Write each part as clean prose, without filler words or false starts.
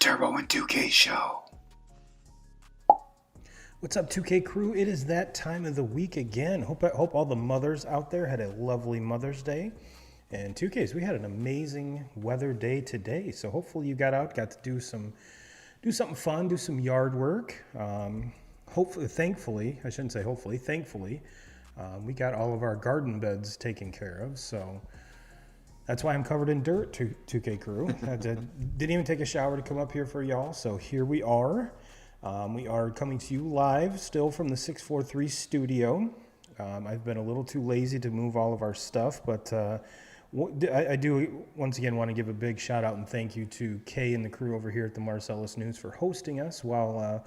Turbo and 2K show. What's up, 2K crew? It is that time of the week again. Hope all the mothers out there had a lovely Mother's Day. And 2Ks, we had an amazing weather day today. So hopefully you got to do something fun, do some yard work. Thankfully, we got all of our garden beds taken care of. So that's why I'm covered in dirt, 2K crew. I didn't even take a shower to come up here for y'all. So here we are. We are coming to you live still from the 643 studio. I've been a little too lazy to move all of our stuff, but I do once again want to give a big shout out and thank you to Kay and the crew over here at the Marcellus News for hosting us while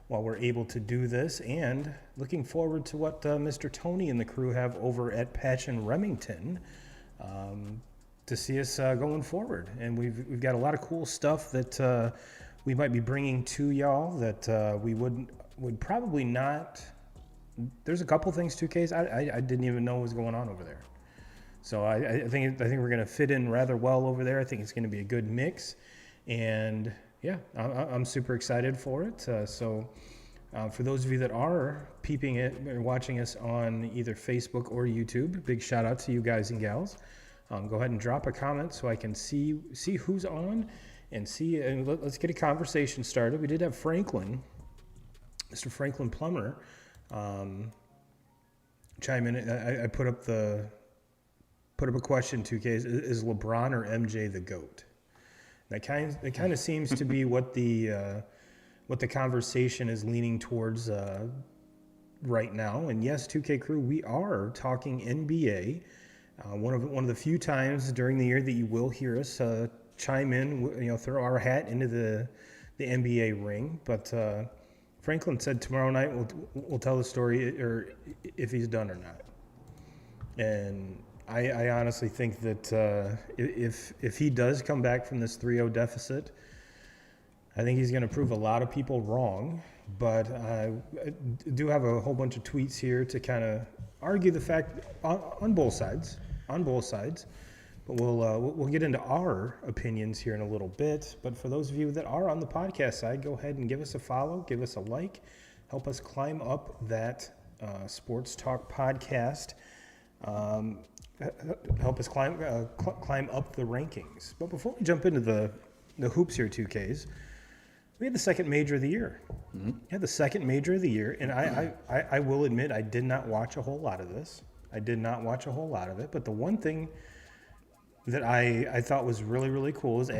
we're able to do this, and looking forward to what Mr. Tony and the crew have over at Patch and Remington to see us going forward. And we've got a lot of cool stuff that we might be bringing to y'all that we would probably not. There's a couple things, 2Ks, I didn't even know what was going on over there. So I think we're going to fit in rather well over there. I think it's going to be a good mix. And yeah, I'm super excited for it. So for those of you that are peeping it or watching us on either Facebook or YouTube, big shout out to you guys and gals. Go ahead and drop a comment so I can see who's on and let's get a conversation started. We did have Franklin, Mr. Franklin Plummer, chime in. I put up a question, 2K, is LeBron or MJ the GOAT? That kind of seems to be what the conversation is leaning towards right now. And yes, 2K crew, we are talking NBA. One of the few times during the year that you will hear us chime in, throw our hat into the NBA ring. But Franklin said tomorrow night we'll tell the story, or if he's done or not. And I honestly think that if he does come back from this 3-0 deficit, I think he's going to prove a lot of people wrong. But I do have a whole bunch of tweets here to kind of argue the fact on both sides. But we'll get into our opinions here in a little bit. But for those of you that are on the podcast side, go ahead and give us a follow, give us a like, help us climb up that sports talk podcast. Help us climb up the rankings. But before we jump into the hoops here, 2Ks, we had the second major of the year. Mm-hmm. We had the second major of the year, and I will admit I did not watch a whole lot of this. I did not watch a whole lot of it, but the one thing that I thought was really, really cool is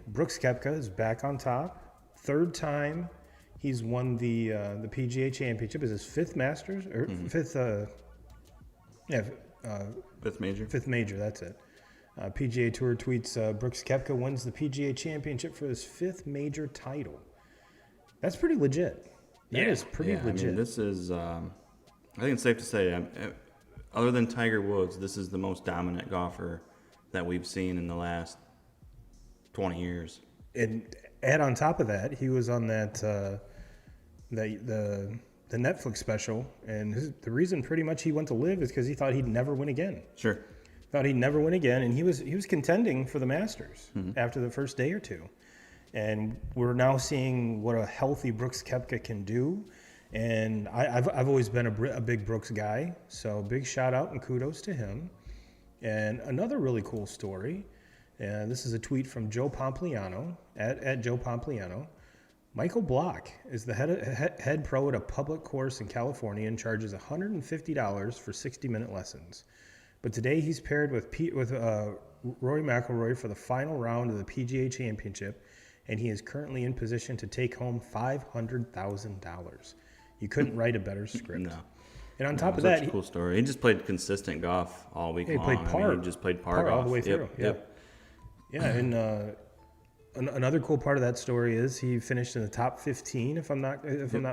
Brooks Koepka is back on top. Third time he's won the PGA Championship. Is his fifth Masters or fifth major? Fifth major, that's it. PGA Tour tweets, Brooks Koepka wins the PGA Championship for his fifth major title. That's pretty legit. That is pretty legit. I mean, this is, I think it's safe to say, other than Tiger Woods, this is the most dominant golfer that we've seen in the last 20 years. And add on top of that, he was on that the Netflix special, and the reason pretty much he went to live is because he thought he'd never win again. Sure. Thought he'd never win again, and he was contending for the Masters after the first day or two. And we're now seeing what a healthy Brooks Koepka can do. And I've always been a big Brooks guy, so big shout out and kudos to him. And another really cool story, and this is a tweet from Joe Pompliano, at Joe Pompliano. Michael Block is the head pro at a public course in California and charges $150 for 60-minute lessons. But today he's paired with Rory McIlroy for the final round of the PGA Championship, and he is currently in position to take home $500,000. You couldn't write a better script. No. And on top of that, such a cool story. He just played consistent golf all week long. He played par. He just played par golf all the way through. Yep. Yeah, and another cool part of that story is he finished in the top 15, if I'm not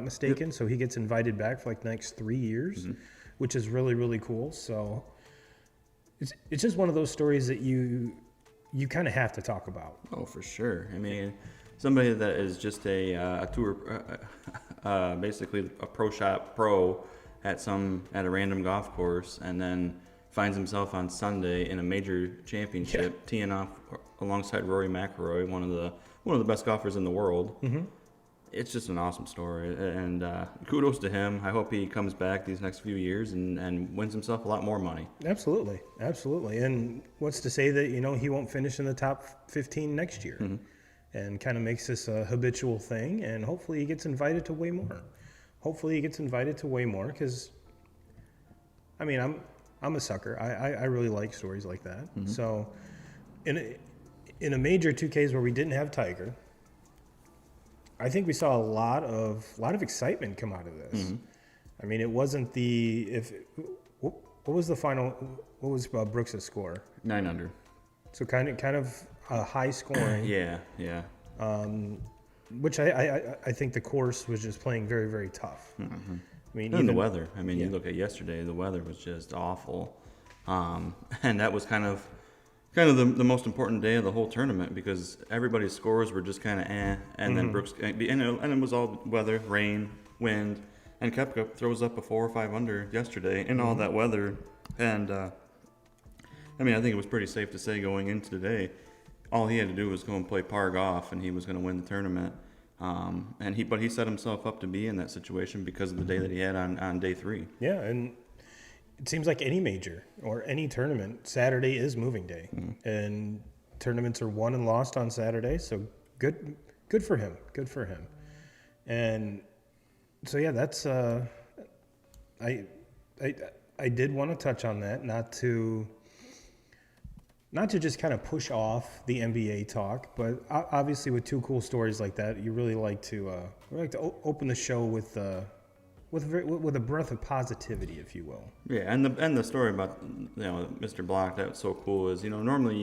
mistaken. Yep. So he gets invited back for like the next 3 years, which is really, really cool. So it's just one of those stories that you kind of have to talk about. Oh, for sure. I mean, somebody that is just a tour, basically a pro shop pro at a random golf course, and then finds himself on Sunday in a major championship, teeing off alongside Rory McIlroy, one of the best golfers in the world. Mm-hmm. It's just an awesome story, and kudos to him. I hope he comes back these next few years and wins himself a lot more money. Absolutely, absolutely. And what's to say that he won't finish in the top 15 next year, and kind of makes this a habitual thing. And hopefully he gets invited to way more. Because, I mean, I'm a sucker. I really like stories like that. So, in a major 2Ks where we didn't have Tiger, I think we saw a lot of excitement come out of this. I mean, it wasn't what was the final? What was Brooks' score? 9 under. So kind of high scoring. Yeah. Which I think the course was just playing very, very tough. I mean, even the weather. I mean, you look at yesterday, the weather was just awful, and that was kind of the most important day of the whole tournament because everybody's scores were just kind of and then Brooks and it was all weather, rain, wind, and Koepka throws up a 4 or 5 under yesterday in all that weather, and I mean, I think it was pretty safe to say going into today, all he had to do was go and play par golf, and he was going to win the tournament. But he set himself up to be in that situation because of the day that he had on day 3. Yeah, and it seems like any major or any tournament, Saturday is moving day, and tournaments are won and lost on Saturday. So good for him. Good for him. And so yeah, that's I did want to touch on that, not to just kind of push off the NBA talk, but obviously with 2 cool stories like that, you really like to open the show with a breath of positivity, if you will. Yeah, and the story about Mr. Block, that's so cool is normally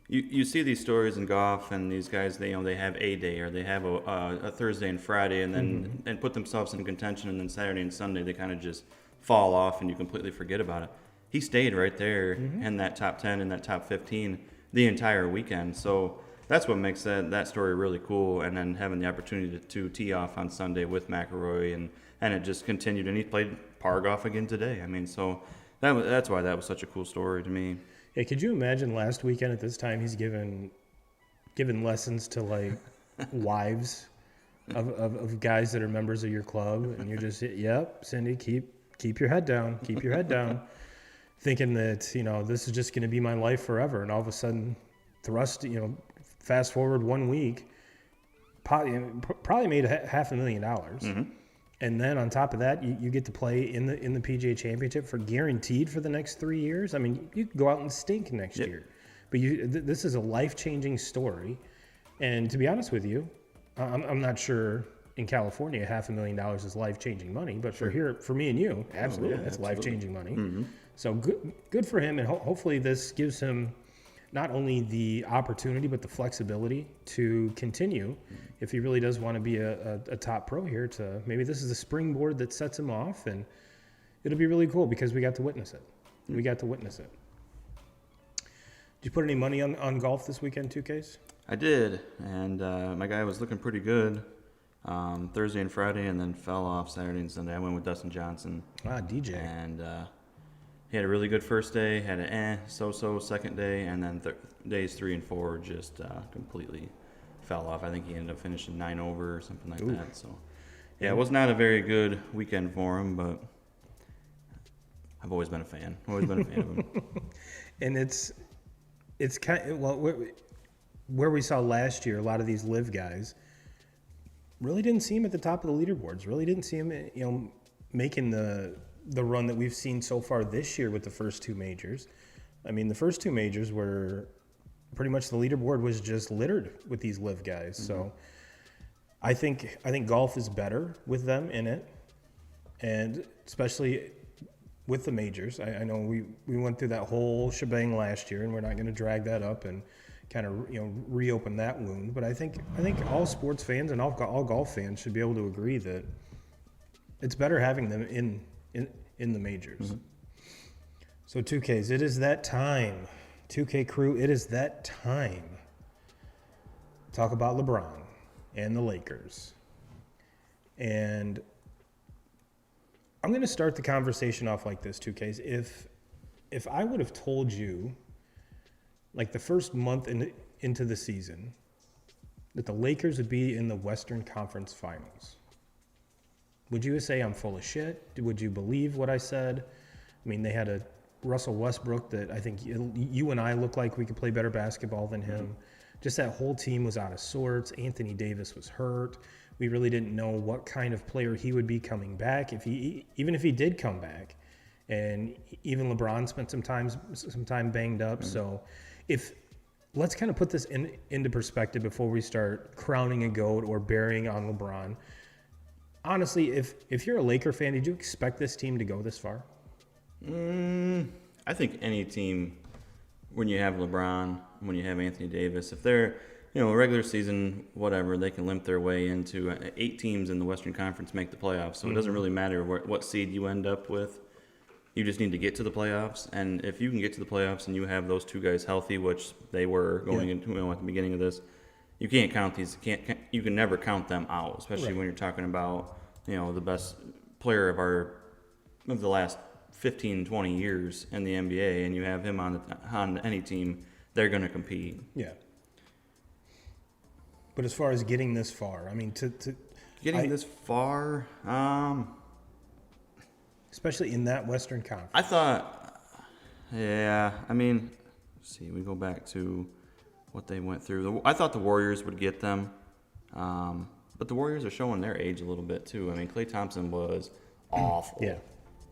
you see these stories in golf, and these guys they have a day or they have a Thursday and Friday, and then and put themselves in contention, and then Saturday and Sunday they kind of just fall off and you completely forget about it. He stayed right there in that top 10 and that top 15 the entire weekend. So that's what makes that story really cool. And then having the opportunity to tee off on Sunday with McIlroy, and it just continued. And he played par golf again today. I mean, so that's why that was such a cool story to me. Yeah, could you imagine last weekend at this time he's given lessons to like wives of guys that are members of your club, and you're just, yep, Cindy, keep your head down, thinking that this is just going to be my life forever, and all of a sudden, fast forward 1 week, probably made $500,000, and then on top of that, you get to play in the PGA Championship for guaranteed for the next 3 years. I mean, you could go out and stink next year, but this is a life-changing story, and to be honest with you, I'm not sure. In California, $500,000 is life-changing money, but for me and you, absolutely, that's life-changing money. So good for him, and hopefully this gives him not only the opportunity but the flexibility to continue if he really does want to be a top pro here. To maybe this is a springboard that sets him off, and it'll be really cool because we got to witness it. Did you put any money on golf this weekend, 2Ks? I did, and my guy was looking pretty good. Thursday and Friday, and then fell off Saturday and Sunday. I went with Dustin Johnson. DJ. And he had a really good first day, had an so-so second day, and then days 3 and 4 just completely fell off. I think he ended up finishing 9 over or something like that. So, yeah, it was not a very good weekend for him, but I've always been a fan. Of him. And it's kind of, where we saw last year, a lot of these live guys really didn't see him at the top of the leaderboards. Really didn't see him, making the run that we've seen so far this year with the first 2 majors. I mean, the first 2 majors were pretty much the leaderboard was just littered with these live guys. So I think golf is better with them in it, and especially with the majors. I know we went through that whole shebang last year, and we're not going to drag that up and kind of reopen that wound. But I think all sports fans and all golf fans should be able to agree that it's better having them in the majors. So 2Ks, it is that time. 2K crew, it is that time. Talk about LeBron and the Lakers. And I'm going to start the conversation off like this, 2Ks. if I would have told you, like the first month into the season, that the Lakers would be in the Western Conference Finals, would you say I'm full of shit? Would you believe what I said? I mean, they had a Russell Westbrook that I think you and I look like we could play better basketball than him. Mm-hmm. Just that whole team was out of sorts. Anthony Davis was hurt. We really didn't know what kind of player he would be coming back, even if he did come back. And even LeBron spent some time banged up. Mm-hmm. So let's kind of put this into perspective before we start crowning a GOAT or burying on LeBron. Honestly, if you're a Laker fan, did you expect this team to go this far? I think any team, when you have LeBron, when you have Anthony Davis, if they're, regular season, whatever, they can limp their way into 8 teams in the Western Conference make the playoffs. So it doesn't really matter what seed you end up with. You just need to get to the playoffs. And if you can get to the playoffs and you have those 2 guys healthy, which they were going into at the beginning of this, you can't count these. You can never count them out, especially when you're talking about the best player of the last 15, 20 years in the NBA, and you have him on any team, they're going to compete. Yeah. But as far as getting this far, I mean, this far, especially in that Western Conference. I thought, I mean, let's see, we go back to what they went through. I thought the Warriors would get them, but the Warriors are showing their age a little bit too. I mean, Klay Thompson was awful.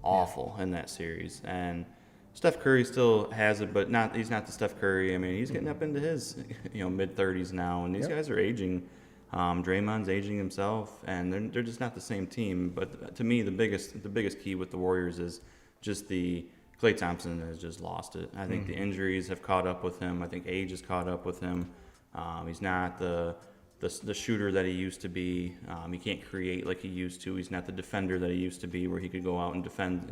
Awful in that series, and Steph Curry still has it, but he's not the Steph Curry. I mean, he's getting up into his mid-30s now, and these guys are aging. Draymond's aging himself, and they're just not the same team. But to me, the biggest key with the Warriors is just Klay Thompson has just lost it. I think the injuries have caught up with him. I think age has caught up with him. He's not the shooter that he used to be. He can't create like he used to. He's not the defender that he used to be, where he could go out and defend,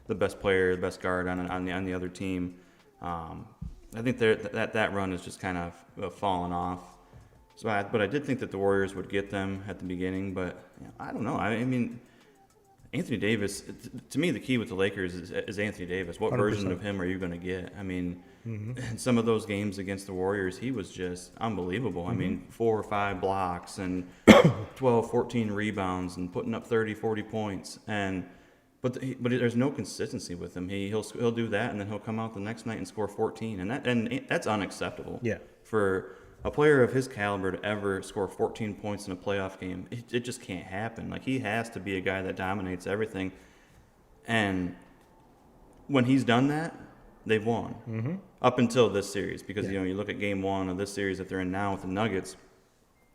the best player, the best guard on the other team. I think that run is just kind of fallen off. But I did think that the Warriors would get them at the beginning, but I don't know. I mean, Anthony Davis, to me, the key with the Lakers is Anthony Davis. What 100%. Version of him are you going to get? I mean, in some of those games against the Warriors, he was just unbelievable. I mean, 4 or 5 blocks and 12, 14 rebounds and putting up 30, 40 points. But there's no consistency with him. He'll do that, and then he'll come out the next night and score 14, and that's unacceptable. Yeah. For a player of his caliber to ever score 14 points in a playoff game, it just can't happen. Like, he has to be a guy that dominates everything. And when he's done that, they've won. Up until this series. Because, you look at game 1 of this series that they're in now with the Nuggets,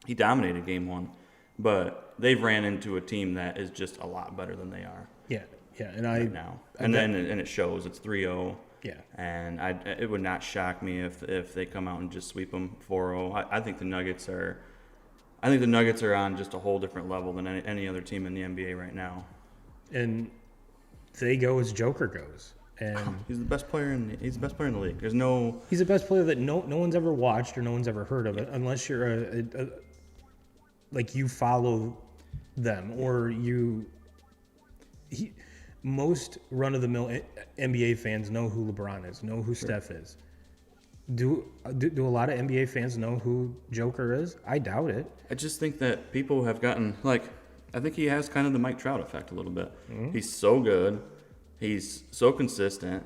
he dominated game 1. But they've ran into a team that is just a lot better than they are. Yeah. And now. And it shows. It's 3-0. Yeah. And it would not shock me if they come out and just sweep them 4-0. I think the Nuggets are on just a whole different level than any other team in the NBA right now. And they go as Joker goes. And he's the best player in the league. He's the best player that no one's ever watched or no one's ever heard of it, unless you're like you follow them or most run-of-the-mill NBA fans know who LeBron is, know who Steph is. Do a lot of NBA fans know who Joker is? I doubt it. I just think that people have gotten, I think he has kind of the Mike Trout effect a little bit. He's so good. He's so consistent,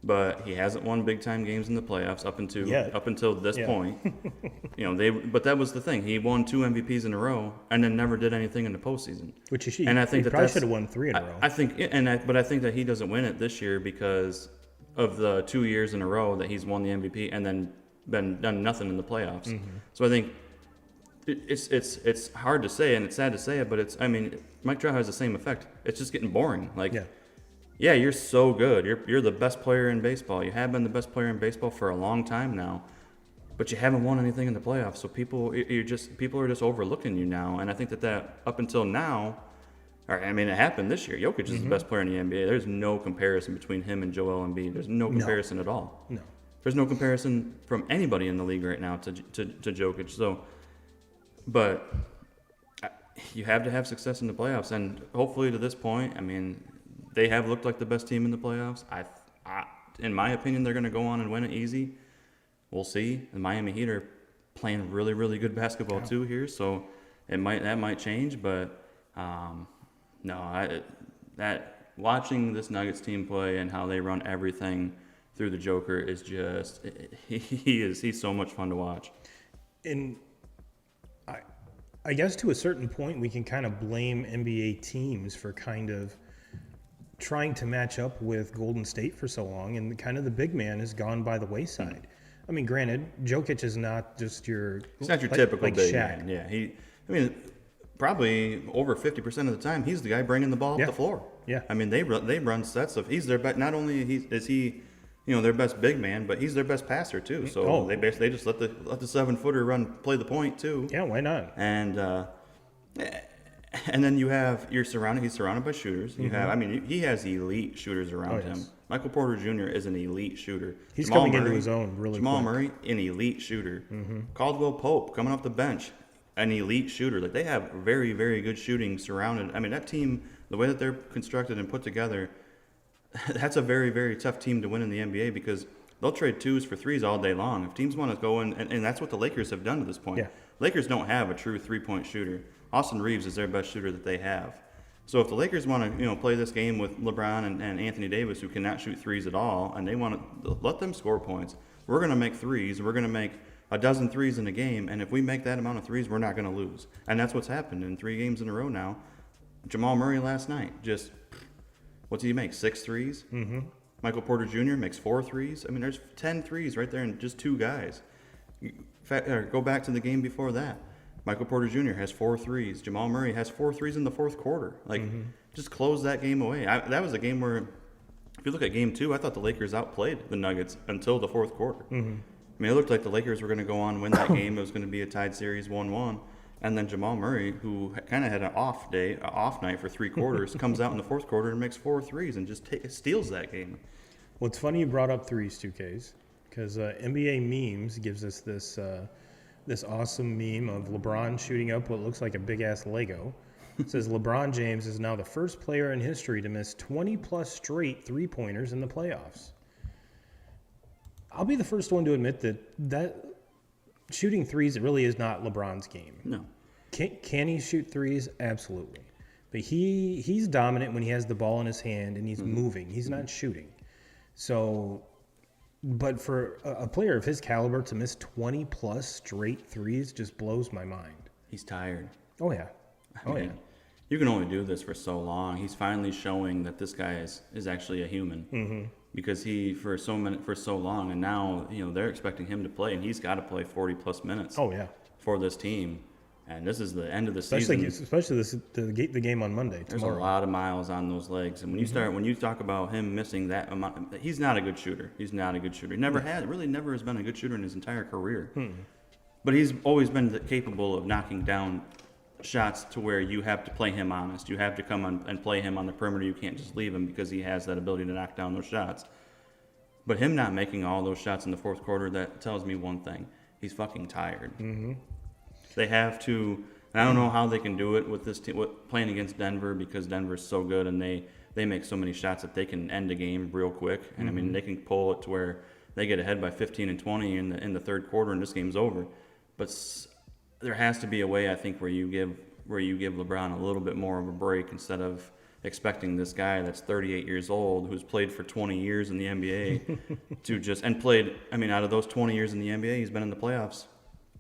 but he hasn't won big-time games in the playoffs up until this point. But that was the thing. He won 2 MVPs in a row and then never did anything in the postseason. Which he should. And I think he probably should have won 3 in a row. I think, but I think that he doesn't win it this year because of the 2 years in a row that he's won the MVP and then done nothing in the playoffs. So I think it's hard to say and it's sad to say it, but Mike Trout has the same effect. It's just getting boring. Yeah, you're so good. You're the best player in baseball. You have been the best player in baseball for a long time now, but you haven't won anything in the playoffs. So people are just overlooking you now. And I think that up until now, it happened this year. Jokic is the best player in the NBA. There's no comparison between him and Joel Embiid. There's no comparison at all. No. There's no comparison from anybody in the league right now to Jokic. So, but you have to have success in the playoffs, and hopefully to this point, they have looked like the best team in the playoffs. in my opinion, they're going to go on and win it easy. We'll see. The Miami Heat are playing really, really good basketball too here, so that might change. But watching this Nuggets team play and how they run everything through the Joker is just he's so much fun to watch. And I guess to a certain point, we can kind of blame NBA teams for kind of trying to match up with Golden State for so long, and kind of the big man has gone by the wayside. I mean, granted, Jokic is not just your... He's not your typical big Shaq. man. Yeah, probably over 50% of the time, he's the guy bringing the ball up the floor. Yeah. I mean, they run sets of... He's their best... Not only is he their best big man, but he's their best passer too. So they just let the 7-footer play the point too. Yeah, why not? And then he's surrounded by shooters. He has elite shooters around him. Michael Porter Jr. is an elite shooter. He's coming into his own really Jamal quick. Murray, an elite shooter. Caldwell Pope coming off the bench, an elite shooter. Like, they have very, very good shooting surrounded. I mean, that team, the way that they're constructed and put together, that's a very, very tough team to win in the NBA, because they'll trade 2s for 3s all day long. If teams want to go in, and that's what the Lakers have done to this point. Yeah. Lakers don't have a true 3-point shooter. Austin Reeves is their best shooter that they have. So if the Lakers want to, play this game with LeBron and Anthony Davis, who cannot shoot 3s at all, and they want to let them score points, we're going to make 3s. We're going to make a dozen 3s in a game, and if we make that amount of 3s, we're not going to lose. And that's what's happened in 3 games in a row now. Jamal Murray last night, just, what did he make, 6 3s? Mm-hmm. Michael Porter Jr. makes 4 3s. I mean, there's 10 3s right there in just 2 guys. Go back to the game before that. Michael Porter Jr. has 4 3s. Jamal Murray has 4 3s in the fourth quarter. Just close that game away. That was a game where, if you look at game 2, I thought the Lakers outplayed the Nuggets until the fourth quarter. Mm-hmm. I mean, it looked like the Lakers were going to go on and win that game. It was going to be a tied series 1-1. And then Jamal Murray, who kind of had an off night for 3 quarters, comes out in the fourth quarter and makes 4 3s and just steals that game. Well, it's funny you brought up 3s, 2Ks, because NBA Memes gives us this awesome meme of LeBron shooting up what looks like a big-ass Lego. It says, LeBron James is now the first player in history to miss 20-plus straight three-pointers in the playoffs. I'll be the first one to admit that shooting 3s really is not LeBron's game. No. Can he shoot 3s? Absolutely. But he's dominant when he has the ball in his hand and he's moving. He's not shooting. So... But for a player of his caliber to miss 20-plus straight 3s just blows my mind. He's tired. Oh, yeah. Yeah. You can only do this for so long. He's finally showing that this guy is actually a human. Mm-hmm. Because he, for so long, and now, they're expecting him to play, and he's got to play 40-plus minutes. Oh, yeah. For this team. And this is the end of the season. Especially the game on Monday. There's tomorrow. a lot of miles on those legs, and when you talk about him missing that amount, he's not a good shooter. He never has been a good shooter in his entire career. But he's always been capable of knocking down shots to where you have to play him honest. You have to come on and play him on the perimeter. You can't just leave him because he has that ability to knock down those shots. But him not making all those shots in the fourth quarter, that tells me one thing: he's fucking tired. Mm-hmm. They have to, and I don't know how they can do it with this team, playing against Denver, because Denver's so good and they make so many shots that they can end a game real quick. And I mean, they can pull it to where they get ahead by 15 and 20 in the third quarter, and this game's over. But there has to be a way, I think, where you give LeBron a little bit more of a break, instead of expecting this guy that's 38 years old, who's played for 20 years in the NBA, out of those 20 years in the NBA, he's been in the playoffs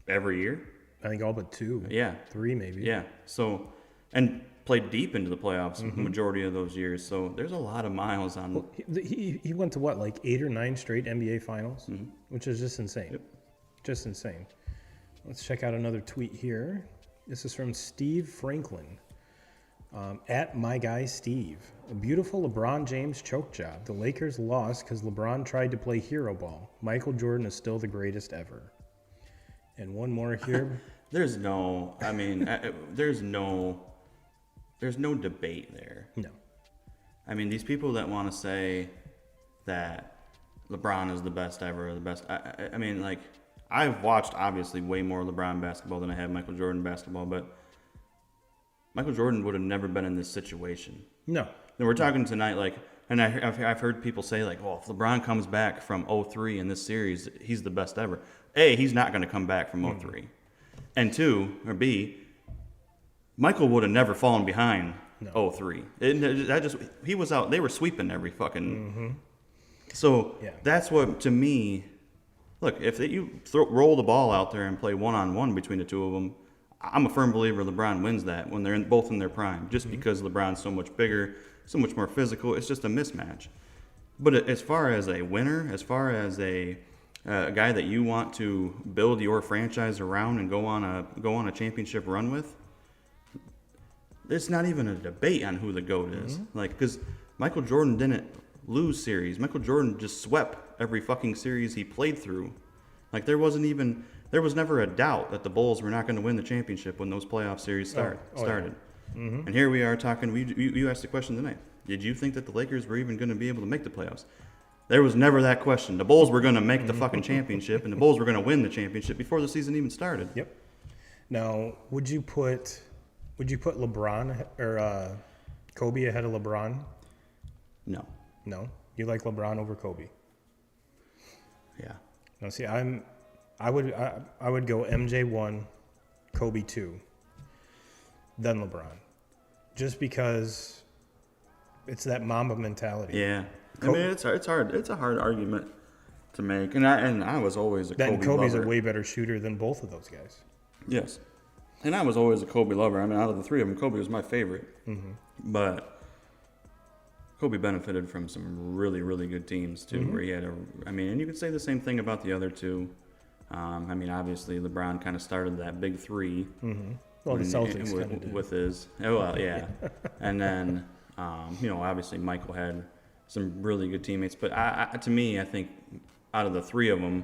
every year. I think all but 2. Yeah. 3 maybe. Yeah. So, and played deep into the playoffs the majority of those years. So there's a lot of miles on. Well, he went to what, like 8 or 9 straight NBA finals, which is just insane. Yep. Just insane. Let's check out another tweet here. This is from Steve Franklin. At my guy Steve. A beautiful LeBron James choke job. The Lakers lost because LeBron tried to play hero ball. Michael Jordan is still the greatest ever. And one more here. There's no debate there. No. I mean, these people that want to say that LeBron is the best ever, I mean, like, I've watched, obviously, way more LeBron basketball than I have Michael Jordan basketball, but Michael Jordan would have never been in this situation. No. And we're talking tonight, like, And I've heard people say, like, well, if LeBron comes back from 0-3 in this series, he's the best ever. A, he's not going to come back from 0-3. And two, or B, Michael would have never fallen behind 0-3. He was out. They were sweeping every fucking. So that's what, to me, look, if you roll the ball out there and play one-on-one between the two of them, I'm a firm believer LeBron wins that when they're both in their prime, just because LeBron's so much bigger, so much more physical. It's just a mismatch. But as far as a winner, as far as a guy that you want to build your franchise around and go on a championship run with, it's not even a debate on who the GOAT is. Like, because Michael Jordan didn't lose series. Michael Jordan just swept every fucking series he played through. Like, there was never a doubt that the Bulls were not going to win the championship when those playoff series started. Yeah. And here we are talking. You asked the question tonight. Did you think that the Lakers were even going to be able to make the playoffs? There was never that question. The Bulls were going to make the fucking championship, and the Bulls were going to win the championship before the season even started. Yep. Now, would you put LeBron or Kobe ahead of LeBron? No. No. You like LeBron over Kobe? Yeah. No. See, I would go MJ 1, Kobe 2, then LeBron, just because it's that Mamba mentality. Yeah. I mean, it's hard. It's a hard argument to make, and I was always a Kobe lover. Kobe's a way better shooter than both of those guys. Yes, and I was always a Kobe lover. I mean, out of the three of them, Kobe was my favorite. But Kobe benefited from some really, really good teams too, where he had and you could say the same thing about the other two. I mean, obviously, LeBron kind of started that big three. Well, the Celtics kind of did. With his, yeah. And then, obviously, Michael had some really good teammates. But to me, I think out of the three of them,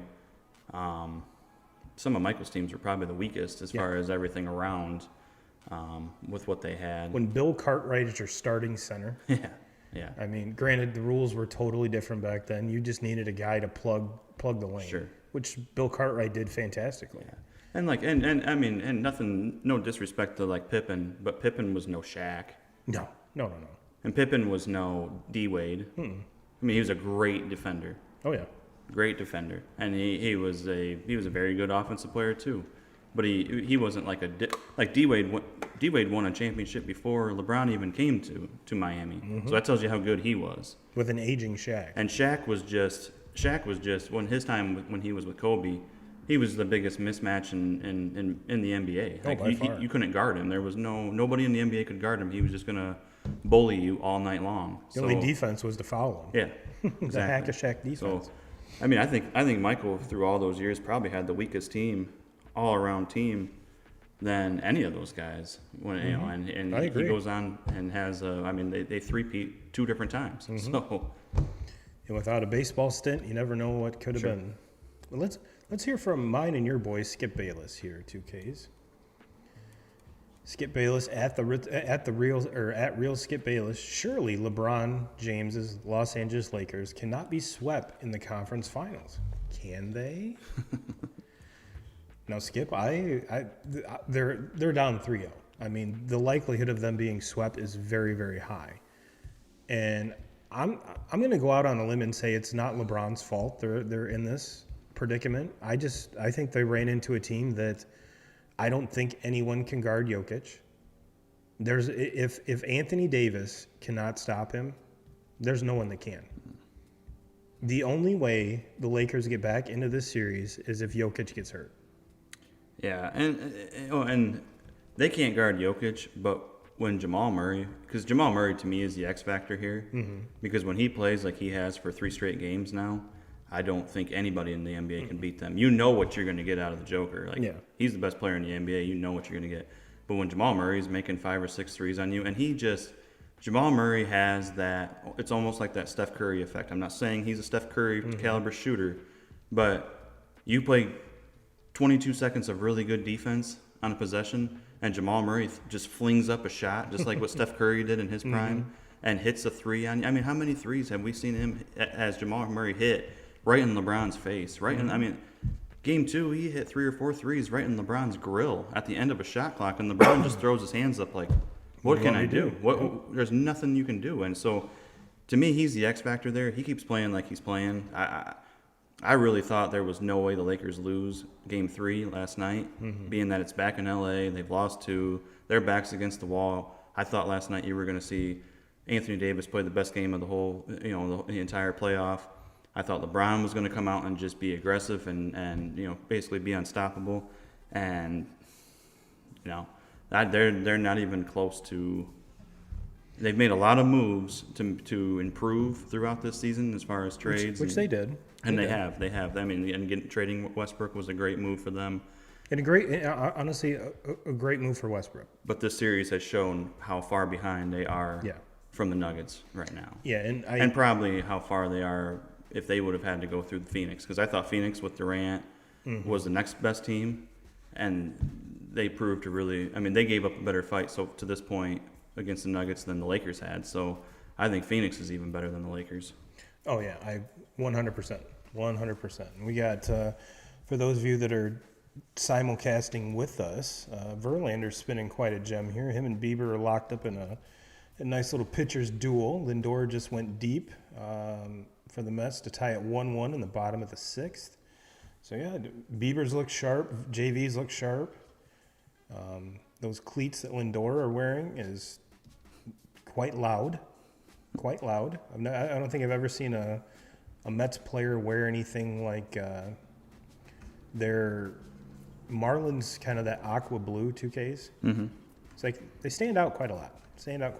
some of Michael's teams were probably the weakest as far as everything around with what they had. When Bill Cartwright is your starting center. Yeah. I mean, granted, the rules were totally different back then. You just needed a guy to plug the lane. Sure. Which Bill Cartwright did fantastically. Yeah. And I mean, and nothing, no disrespect to like Pippen, but Pippen was no Shaq. No. And Pippen was no D Wade. I mean, he was a great defender. Oh yeah, great defender, and he was a very good offensive player too. But he wasn't like D Wade. D Wade won a championship before LeBron even came to Miami. So that tells you how good he was. With an aging Shaq. And Shaq was just when his time when he was with Kobe, he was the biggest mismatch in the NBA. Like you couldn't guard him. There was nobody in the NBA could guard him. He was just gonna bully you all night long. The only defense was to foul him. Yeah, exactly. The hack a Shaq defense. So, I mean, I think Michael through all those years probably had the weakest team, all around team, than any of those guys. When and he goes on and has they three-peat 2 different times. So. And without a baseball stint, you never know what could have been. Well, let's hear from mine and your boy Skip Bayless here, 2Ks. Skip Bayless at real Skip Bayless. Surely LeBron James's Los Angeles Lakers cannot be swept in the conference finals, can they? Now, Skip, they're down 3-0. I mean, the likelihood of them being swept is very, very high, and I'm going to go out on a limb and say it's not LeBron's fault. They're in this predicament. I think they ran into a team that I don't think anyone can guard Jokic. If Anthony Davis cannot stop him, there's no one that can. The only way the Lakers get back into this series is if Jokic gets hurt. Yeah, and they can't guard Jokic, but when Jamal Murray, because Jamal Murray to me is the X factor here, because when he plays like he has for 3 straight games now, I don't think anybody in the NBA can beat them. You know what you're going to get out of the Joker. He's the best player in the NBA. You know what you're going to get. But when Jamal Murray's making 5 or 6 threes on you, and Jamal Murray has that, it's almost like that Steph Curry effect. I'm not saying he's a Steph Curry caliber shooter, but you play 22 seconds of really good defense on a possession, and Jamal Murray just flings up a shot, just like what Steph Curry did in his prime, and hits a three on you. I mean, how many threes have we seen him as Jamal Murray hit right in LeBron's face? Game 2, he hit 3 or 4 threes right in LeBron's grill at the end of a shot clock, and LeBron just throws his hands up like, what can I do? There's nothing you can do. And so to me, he's the X factor there. He keeps playing like he's playing. I really thought there was no way the Lakers lose Game 3 last night, being that it's back in LA. They've lost 2. Their backs against the wall. I thought last night you were going to see Anthony Davis play the best game of the whole, the entire playoff. I thought LeBron was going to come out and just be aggressive and basically be unstoppable. And they're not even close to. They've made a lot of moves to improve throughout this season as far as trades, which they did, and they have. I mean, and trading Westbrook was a great move for them. And honestly, a great move for Westbrook. But this series has shown how far behind they are from the Nuggets right now. Yeah, and probably how far they are if they would have had to go through the Phoenix. Because I thought Phoenix with Durant was the next best team, and they proved to really. I mean, they gave up a better fight to this point against the Nuggets than the Lakers had. So I think Phoenix is even better than the Lakers. Oh yeah, 100%. We got for those of you that are simulcasting with us, Verlander's spinning quite a gem here. Him and Bieber are locked up in a nice little pitcher's duel. Lindor just went deep for the Mets to tie it 1-1 in the bottom of the 6th. So yeah, Bieber's look sharp, JV's look sharp. Those cleats that Lindor are wearing is quite loud. I don't think I've ever seen a Mets player wear anything like their Marlins, kind of that aqua blue 2Ks. Mm-hmm. It's like they stand out quite a lot. Yeah.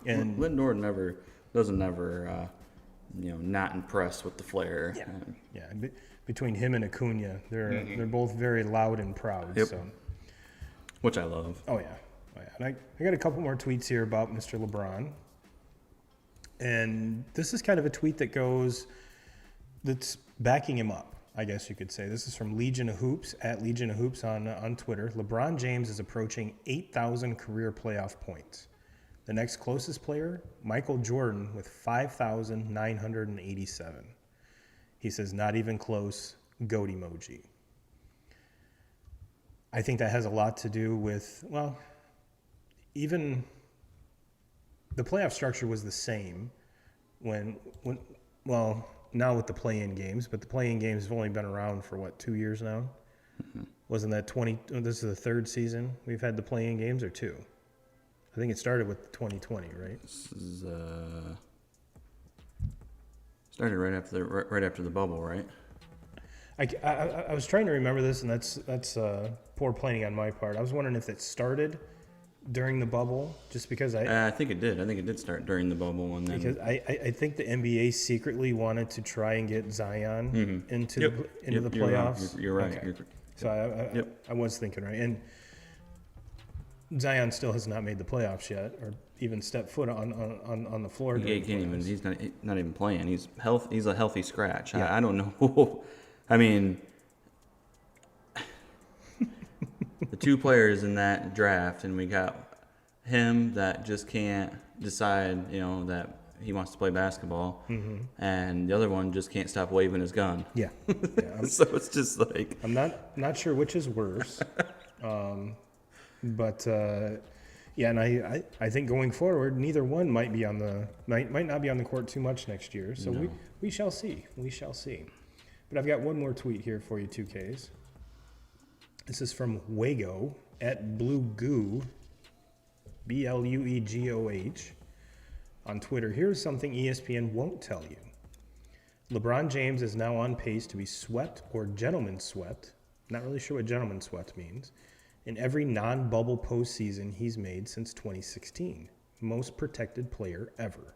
And Lindor doesn't not impress with the flair. Yeah. Between him and Acuna, they're both very loud and proud. Yep. So. Which I love. Oh yeah. And I got a couple more tweets here about Mr. LeBron. And this is kind of a tweet that's backing him up, I guess you could say. This is from Legion of Hoops, at Legion of Hoops on Twitter. LeBron James is approaching 8,000 career playoff points. The next closest player, Michael Jordan, with 5,987. He says, not even close, goat emoji. I think that has a lot to do with, even the playoff structure was the same now with the play-in games, but the play-in games have only been around for 2 years now? Mm-hmm. Wasn't that this is the 3rd season we've had the play-in games, or 2? I think it started with 2020, right? This is started right after the bubble, right? I was trying to remember this, and that's poor planning on my part. I was wondering if it started during the bubble, just because I think it did. I think it did start during the bubble, and then because I think the NBA secretly wanted to try and get Zion into the playoffs. You're right. Okay. So I was thinking right, and Zion still has not made the playoffs yet, or even stepped foot on the floor. He can't even. He's not even playing. He's a healthy scratch. Yeah. I don't know. I mean, the 2 players in that draft, and we got him that just can't decide, that he wants to play basketball, and the other one just can't stop waving his gun. Yeah. So it's just like I'm not sure which is worse, but and I think going forward, neither one might not be on the court too much next year. So no. we shall see. But I've got one more tweet here for you, 2Ks. This is from Wago at BlueGoo, BLUEGOH, on Twitter. Here's something ESPN won't tell you. LeBron James is now on pace to be swept or gentleman swept. Not really sure what gentleman swept means. In every non-bubble postseason he's made since 2016. Most protected player ever.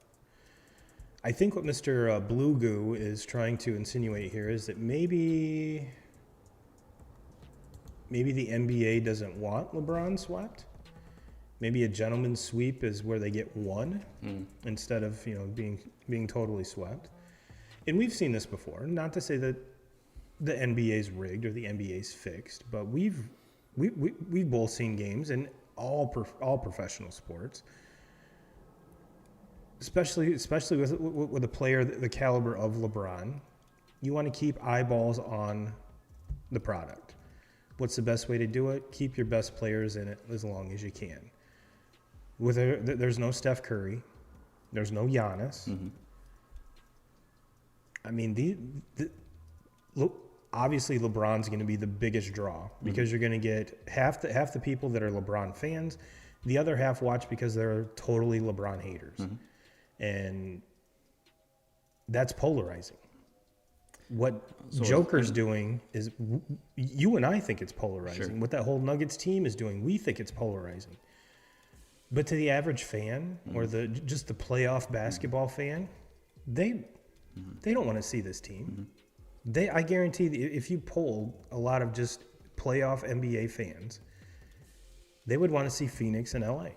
I think what Mr. Blue Goo is trying to insinuate here is that maybe the NBA doesn't want LeBron swept. Maybe a gentleman's sweep is where they get one instead of being totally swept. And we've seen this before. Not to say that the NBA's rigged or the NBA's fixed, but we've both seen games in all professional sports. Especially with a player the caliber of LeBron, you want to keep eyeballs on the product. What's the best way to do it? Keep your best players in it as long as you can. There's no Steph Curry. There's no Giannis. I mean, obviously LeBron's going to be the biggest draw because you're going to get half the people that are LeBron fans. The other half watch because they're totally LeBron haters. And that's polarizing. What Joker's doing is, you and I think it's polarizing. Sure. What that whole Nuggets team is doing, we think it's polarizing. But to the average fan or just the playoff basketball fan, they don't want to see this team. I guarantee that if you polled a lot of just playoff NBA fans, they would want to see Phoenix and LA.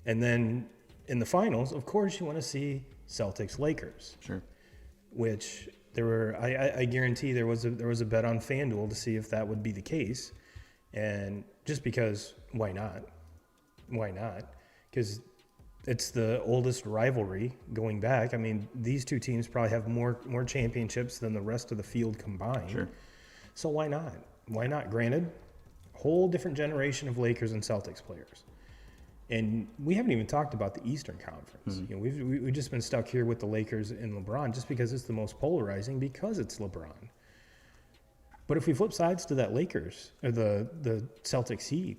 And then in the finals, of course, you want to see Celtics Lakers. Sure. Which I guarantee there was a bet on FanDuel to see if that would be the case. And just because, why not? Why not? Because it's the oldest rivalry going back. I mean, these two teams probably have more championships than the rest of the field combined. Sure. So why not? Why not? Granted, whole different generation of Lakers and Celtics players. And we haven't even talked about the Eastern Conference. You know, we've just been stuck here with the Lakers and LeBron just because it's the most polarizing because it's LeBron. But if we flip sides to that Lakers or the Celtics Heat,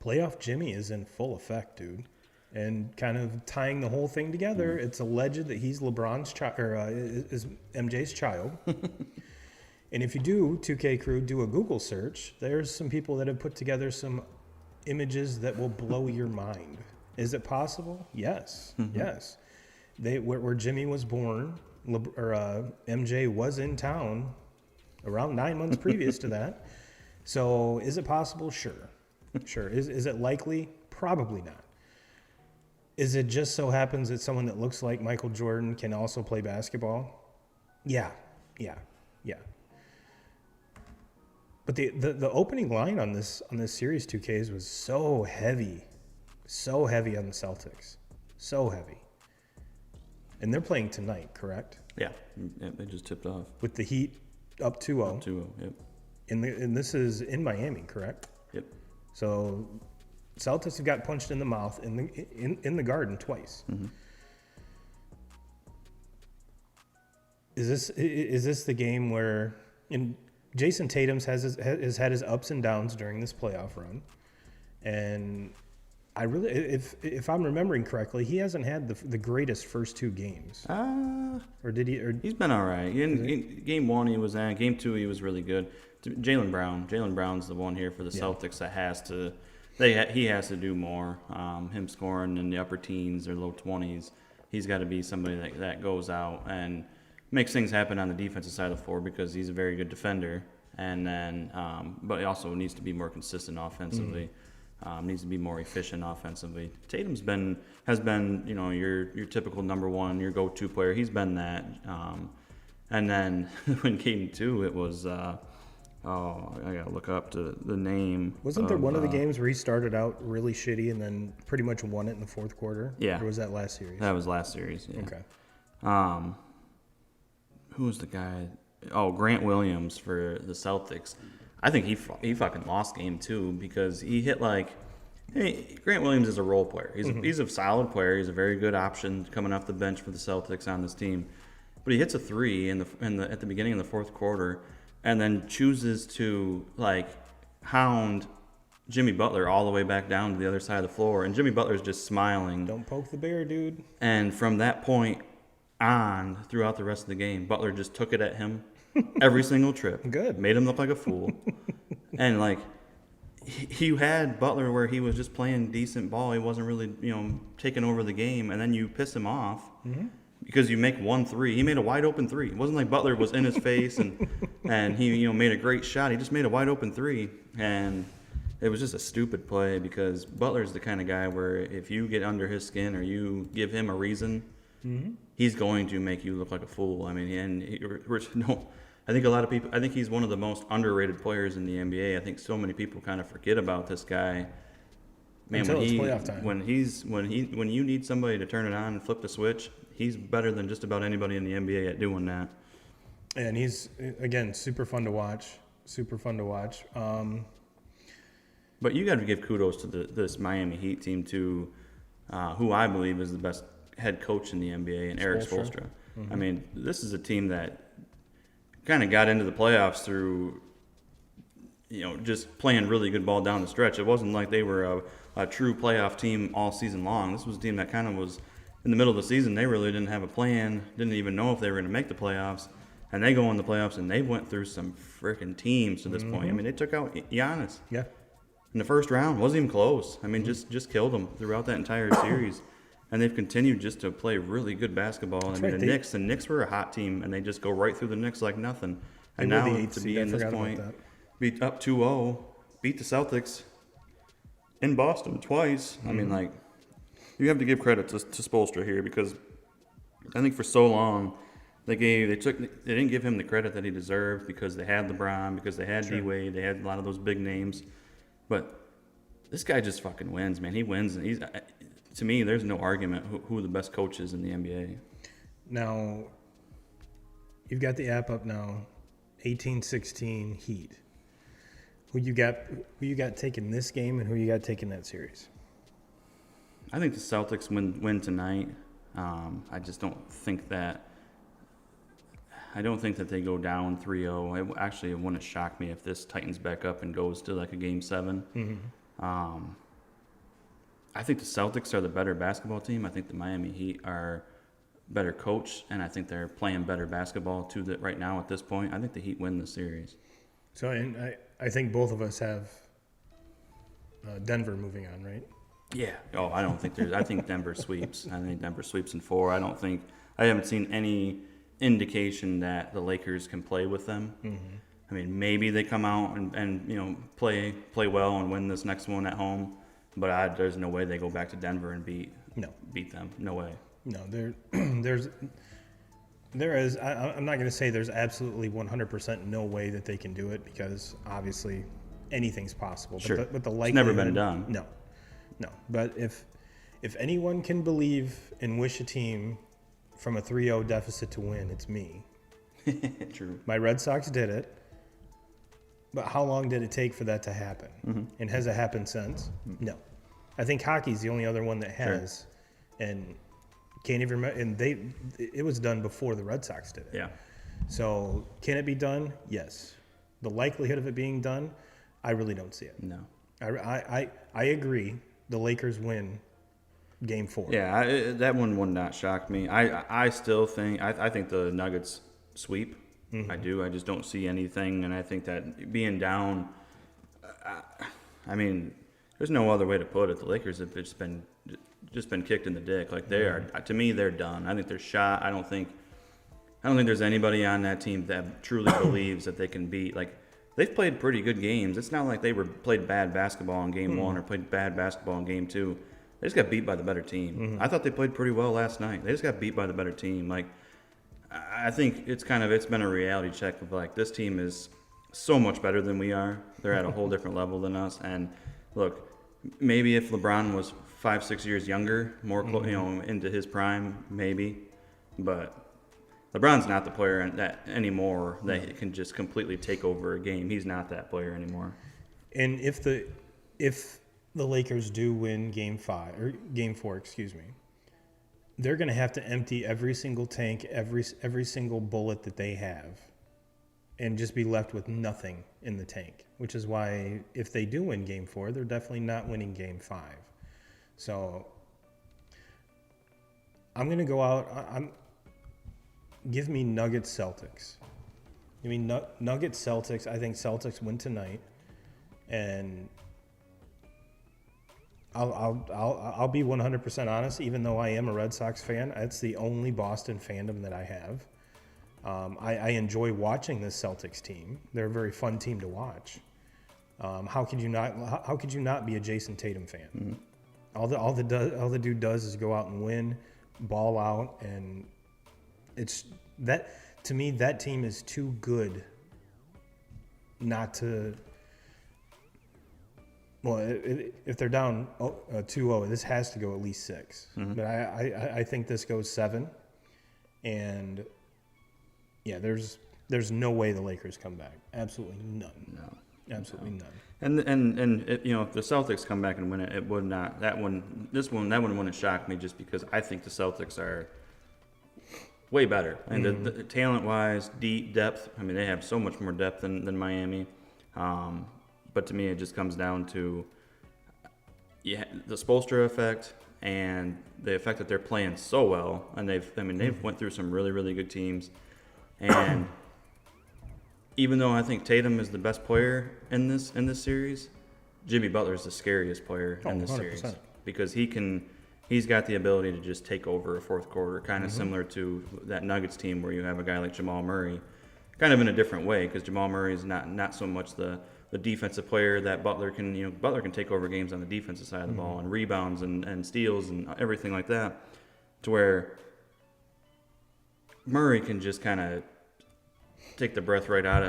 playoff Jimmy is in full effect, dude. And kind of tying the whole thing together, it's alleged that he's LeBron's child or is MJ's child. And if you do, 2K Crew, do a Google search, there's some people that have put together some images that will blow your mind. Is it possible? Yes. Yes. Where Jimmy was born, MJ was in town around 9 months previous to that. So is it possible? Sure. Sure. Is it likely? Probably not. Is it just so happens that someone that looks like Michael Jordan can also play basketball? Yeah. But the opening line on this series 2Ks was so heavy on the Celtics, so heavy. And they're playing tonight, correct? Yeah, they just tipped off with the Heat up 2-0. Up 2-0, yep. And this is in Miami, correct? Yep. So Celtics have got punched in the mouth in the Garden twice. Is this the game where Jason Tatum has had his ups and downs during this playoff run, and I really, if I'm remembering correctly, he hasn't had the greatest first two games. Or did he? He's been all right. In game one, he was at. Game two, he was really good. Jaylen Brown's the one here for the Celtics that has to. He has to do more. Him scoring in the upper teens or low 20s. He's got to be somebody that goes out and makes things happen on the defensive side of the floor because he's a very good defender. And then, but he also needs to be more consistent offensively. Needs to be more efficient offensively. Tatum's has been your typical number one, your go-to player. He's been that. And then when game two, it was I gotta look up the name. Wasn't there one of the games where he started out really shitty and then pretty much won it in the fourth quarter? Yeah. Or was that last series? That was last series. Yeah. Okay. Who was the guy? Oh, Grant Williams for the Celtics. I think he fucking lost game two because he hit Grant Williams is a role player. He's a solid player. He's a very good option coming off the bench for the Celtics on this team. But he hits a three at the beginning of the fourth quarter, and then chooses to hound Jimmy Butler all the way back down to the other side of the floor, and Jimmy Butler's just smiling. Don't poke the bear, dude. And from that point on, throughout the rest of the game, Butler just took it at him every single trip. Good. Made him look like a fool. And you had Butler where he was just playing decent ball. He wasn't really, taking over the game, and then you piss him off because you make 1-3. He made a wide open three. It wasn't like Butler was in his face and he made a great shot. He just made a wide open three, and it was just a stupid play because Butler's the kind of guy where if you get under his skin or you give him a reason, he's going to make you look like a fool. I mean, I think a lot of people. I think he's one of the most underrated players in the NBA. I think so many people kind of forget about this guy. Man, until it's playoff time. When you need somebody to turn it on and flip the switch, he's better than just about anybody in the NBA at doing that. And he's again super fun to watch. But you got to give kudos to this Miami Heat team too. who I believe is the best head coach in the NBA, and Eric Spoelstra. I mean, this is a team that kind of got into the playoffs through, just playing really good ball down the stretch. It wasn't like they were a true playoff team all season long. This was a team that kind of was in the middle of the season. They really didn't have a plan, didn't even know if they were going to make the playoffs. And they go in the playoffs, and they went through some freaking teams to this point. I mean, they took out Giannis. Yeah. In the first round. Wasn't even close. I mean, just killed them throughout that entire series. And they've continued just to play really good basketball. That's I mean, right. the Knicks were a hot team, and they just go right through the Knicks like nothing. And They were now the eighth to seed. be I in this forgot about point, that. beat up 2-0, beat the Celtics in Boston twice. I mean, like, you have to give credit to Spoelstra here, because I think for so long they didn't give him the credit that he deserved, because they had LeBron, because they had D-Wade, they had a lot of those big names. But this guy just fucking wins, man. He wins, and to me, there's no argument who the best coach is in the NBA. Now, you've got the app up now, 18-16 Heat. Who you got taking this game, and who you got taking that series? I think the Celtics win tonight. I just don't think that. I don't think that they go down 3-0. It wouldn't shock me if this tightens back up and goes to like a Game 7. I think the Celtics are the better basketball team. I think the Miami Heat are better coach, and I think they're playing better basketball right now at this point. I think the Heat win the series. So, and I think both of us have Denver moving on, right? Yeah. Oh, I don't think there's. I think Denver sweeps. I think Denver sweeps in 4. I haven't seen any indication that the Lakers can play with them. I mean, maybe they come out and play well and win this next one at home, but there's no way they go back to Denver and beat them. No way. No, there is. I'm not going to say there's absolutely 100% no way that they can do it, because obviously anything's possible. Sure. But the it's never been done. No. But if anyone can believe and wish a team from a 3-0 deficit to win, it's me. True. My Red Sox did it. But how long did it take for that to happen? And has it happened since? No. I think hockey's the only other one that has. Sure. And can't even remember. And it was done before the Red Sox did it. Yeah. So can it be done? Yes. The likelihood of it being done, I really don't see it. No. I agree. The Lakers win Game 4. Yeah, that one would not shock me. I still think I think the Nuggets sweep. I do. I just don't see anything, and I think that being down, I mean, there's no other way to put it. The Lakers have just been kicked in the dick. Like, they are, to me, they're done. I think they're shot. I don't think there's anybody on that team that truly believes that they can beat. Like, they've played pretty good games. It's not like they played bad basketball in Game 1 or played bad basketball in Game 2. They just got beat by the better team. I thought they played pretty well last night. They just got beat by the better team. Like, I think it's been a reality check of, like, this team is so much better than we are. They're at a whole different level than us. And look, maybe if LeBron was 5-6 years younger, more into his prime, maybe. But LeBron's not the player that anymore that can just completely take over a game. He's not that player anymore. And if the Lakers do win Game 4, excuse me, they're going to have to empty every single tank, every single bullet that they have, and just be left with nothing in the tank, which is why if they do win Game 4, they're definitely not winning Game 5. So I'm going to go out. Give me Nuggets Celtics. Give me Nuggets Celtics. I think Celtics win tonight, and I'll be 100% honest. Even though I am a Red Sox fan, it's the only Boston fandom that I have. I enjoy watching this Celtics team. They're a very fun team to watch. How could you not be a Jason Tatum fan? All the dude does is go out and win, ball out, and it's that, to me, that team is too good not to. Well, if they're down 2-0, this has to go at least 6. But I think this goes 7, and yeah, there's no way the Lakers come back. Absolutely none. No. Absolutely none. And it, if the Celtics come back and win it, it would not. That one wouldn't shock me just because I think the Celtics are way better. And the talent-wise, deep depth. I mean, they have so much more depth than Miami. But to me, it just comes down to the Spoelstra effect and the effect that they're playing so well. And they've went through some really, really good teams. And even though I think Tatum is the best player in this series, Jimmy Butler is the scariest player in this 100%. series because he's got the ability to just take over a fourth quarter, kind of similar to that Nuggets team where you have a guy like Jamal Murray, kind of in a different way because Jamal Murray is not so much the defensive player that Butler can. Butler can take over games on the defensive side of the ball and rebounds and steals and everything like that, to where Murray can just kind of take the breath right out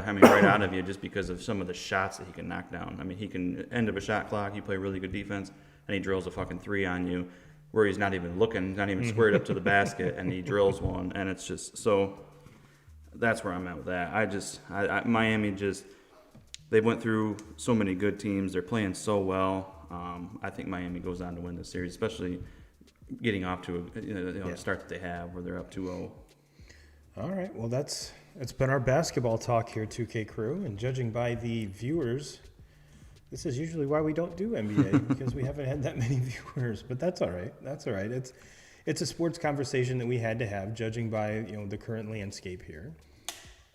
of you just because of some of the shots that he can knock down. I mean, he can end up a shot clock. He play really good defense, and he drills a fucking three on you where he's not even looking, not even squared up to the basket, and he drills one, and it's just so. That's where I'm at with that. Miami just they went through so many good teams. They're playing so well. I think Miami goes on to win this series, especially getting off to the start that they have where they're up 2-0. All right. Well, it's been our basketball talk here, 2K crew, and judging by the viewers, this is usually why we don't do NBA because we haven't had that many viewers. But that's all right. That's all right. It's a sports conversation that we had to have, judging by the current landscape here.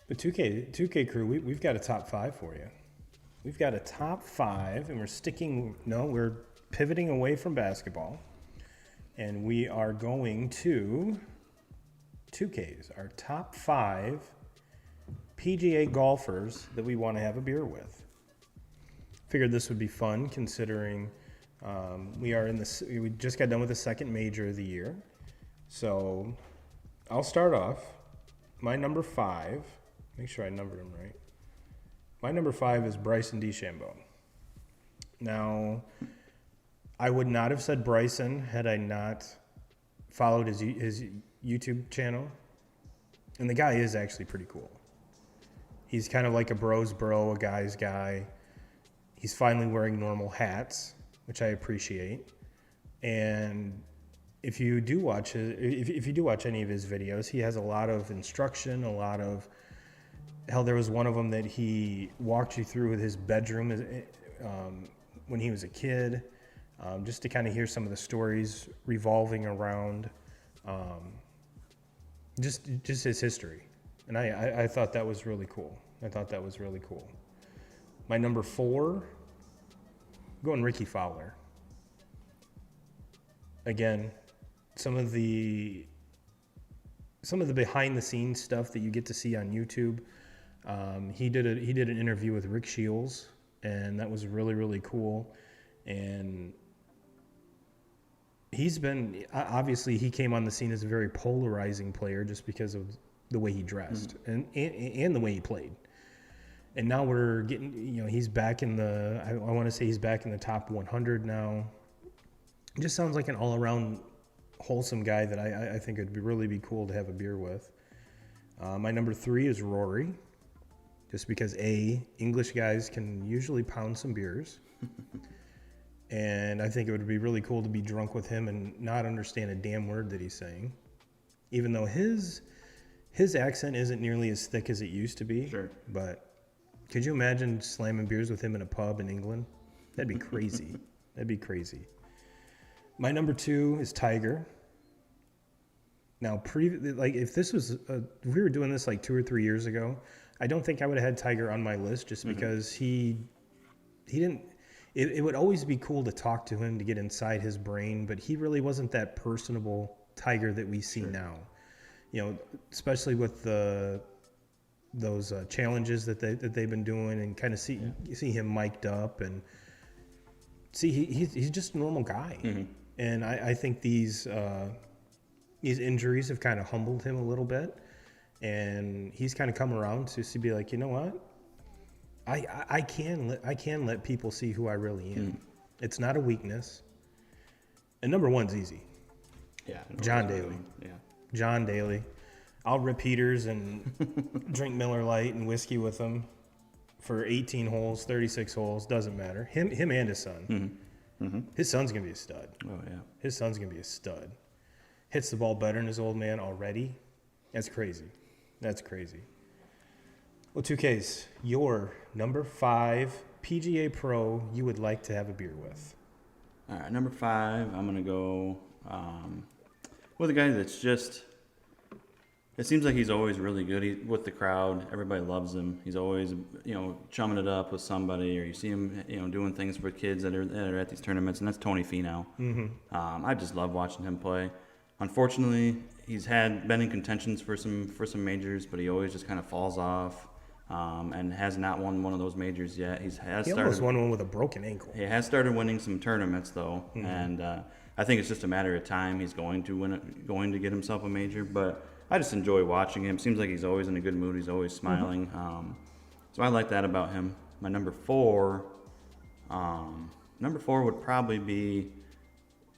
But 2K crew, we've got a top 5 for you. We've got a top 5, and we're pivoting away from basketball, and we are going to 2Ks, our top 5 PGA golfers that we want to have a beer with. Figured this would be fun considering we just got done with the second major of the year. So I'll start off. My number 5, make sure I numbered him right. My number 5 is Bryson DeChambeau. Now, I would not have said Bryson had I not followed his YouTube channel. And the guy is actually pretty cool. He's kind of like a bro's bro, a guy's guy. He's finally wearing normal hats, which I appreciate. And if you do watch if you do watch any of his videos, he has a lot of instruction, there was one of them that he walked you through with his bedroom when he was a kid, just to kind of hear some of the stories revolving around just his history. And I thought that was really cool. My number 4, going Ricky Fowler. Again, some of the behind the scenes stuff that you get to see on YouTube. He did an interview with Rick Shields, and that was really, really cool. And obviously he came on the scene as a very polarizing player just because of the way he dressed and the way he played. And now we're getting, he's back in I want to say he's back in the top 100 now. It just sounds like an all-around wholesome guy that I think would really be cool to have a beer with. My number 3 is Rory, just because English guys can usually pound some beers. And I think it would be really cool to be drunk with him and not understand a damn word that he's saying. Even though his accent isn't nearly as thick as it used to be. Sure. But could you imagine slamming beers with him in a pub in England? That'd be crazy. My number 2 is Tiger. Now, if we were doing this like 2 or 3 years ago, I don't think I would have had Tiger on my list just because he didn't. It would always be cool to talk to him to get inside his brain, but he really wasn't that personable Tiger that we see now. Especially with those challenges that they've been doing, and kind of see him mic'd up and see he's just a normal guy. And I think these injuries have kind of humbled him a little bit, and he's kind of come around to be like, you know what, I can let people see who I really am. It's not a weakness. And number 1's easy. Yeah, John Daly. Yeah, John Daly. I'll rip heaters and drink Miller Lite and whiskey with him for 18 holes, 36 holes, doesn't matter. Him and his son. His son's going to be a stud. Oh, yeah. His son's going to be a stud. Hits the ball better than his old man already. That's crazy. That's crazy. Well, 2Ks, your number 5 PGA Pro you would like to have a beer with. All right, number 5, I'm going to go with a guy that's just, it seems like he's always really good with the crowd. Everybody loves him. He's always, chumming it up with somebody, or you see him, doing things for kids that are at these tournaments, and that's Tony Finau. I just love watching him play. Unfortunately, he's been in contentions for some majors, but he always just kind of falls off, and has not won one of those majors yet. He almost won one with a broken ankle. He has started winning some tournaments though, and I think it's just a matter of time. He's going to get himself a major, but I just enjoy watching him. Seems like he's always in a good mood. He's always smiling. So I like that about him. My number 4 would probably be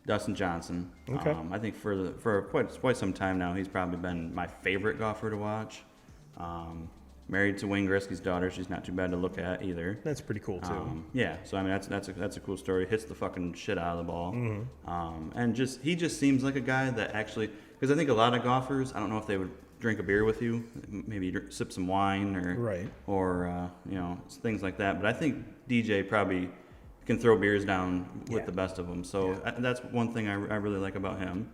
Dustin Johnson. Okay. I think for quite some time now, he's probably been my favorite golfer to watch. Married to Wayne Gretzky's daughter. She's not too bad to look at either. That's pretty cool too. Yeah. So I mean, that's a cool story. Hits the fucking shit out of the ball. And he just seems like a guy that actually, because I think a lot of golfers, I don't know if they would drink a beer with you, maybe sip some wine or things like that. But I think DJ probably can throw beers down with the best of them. So that's one thing I really like about him.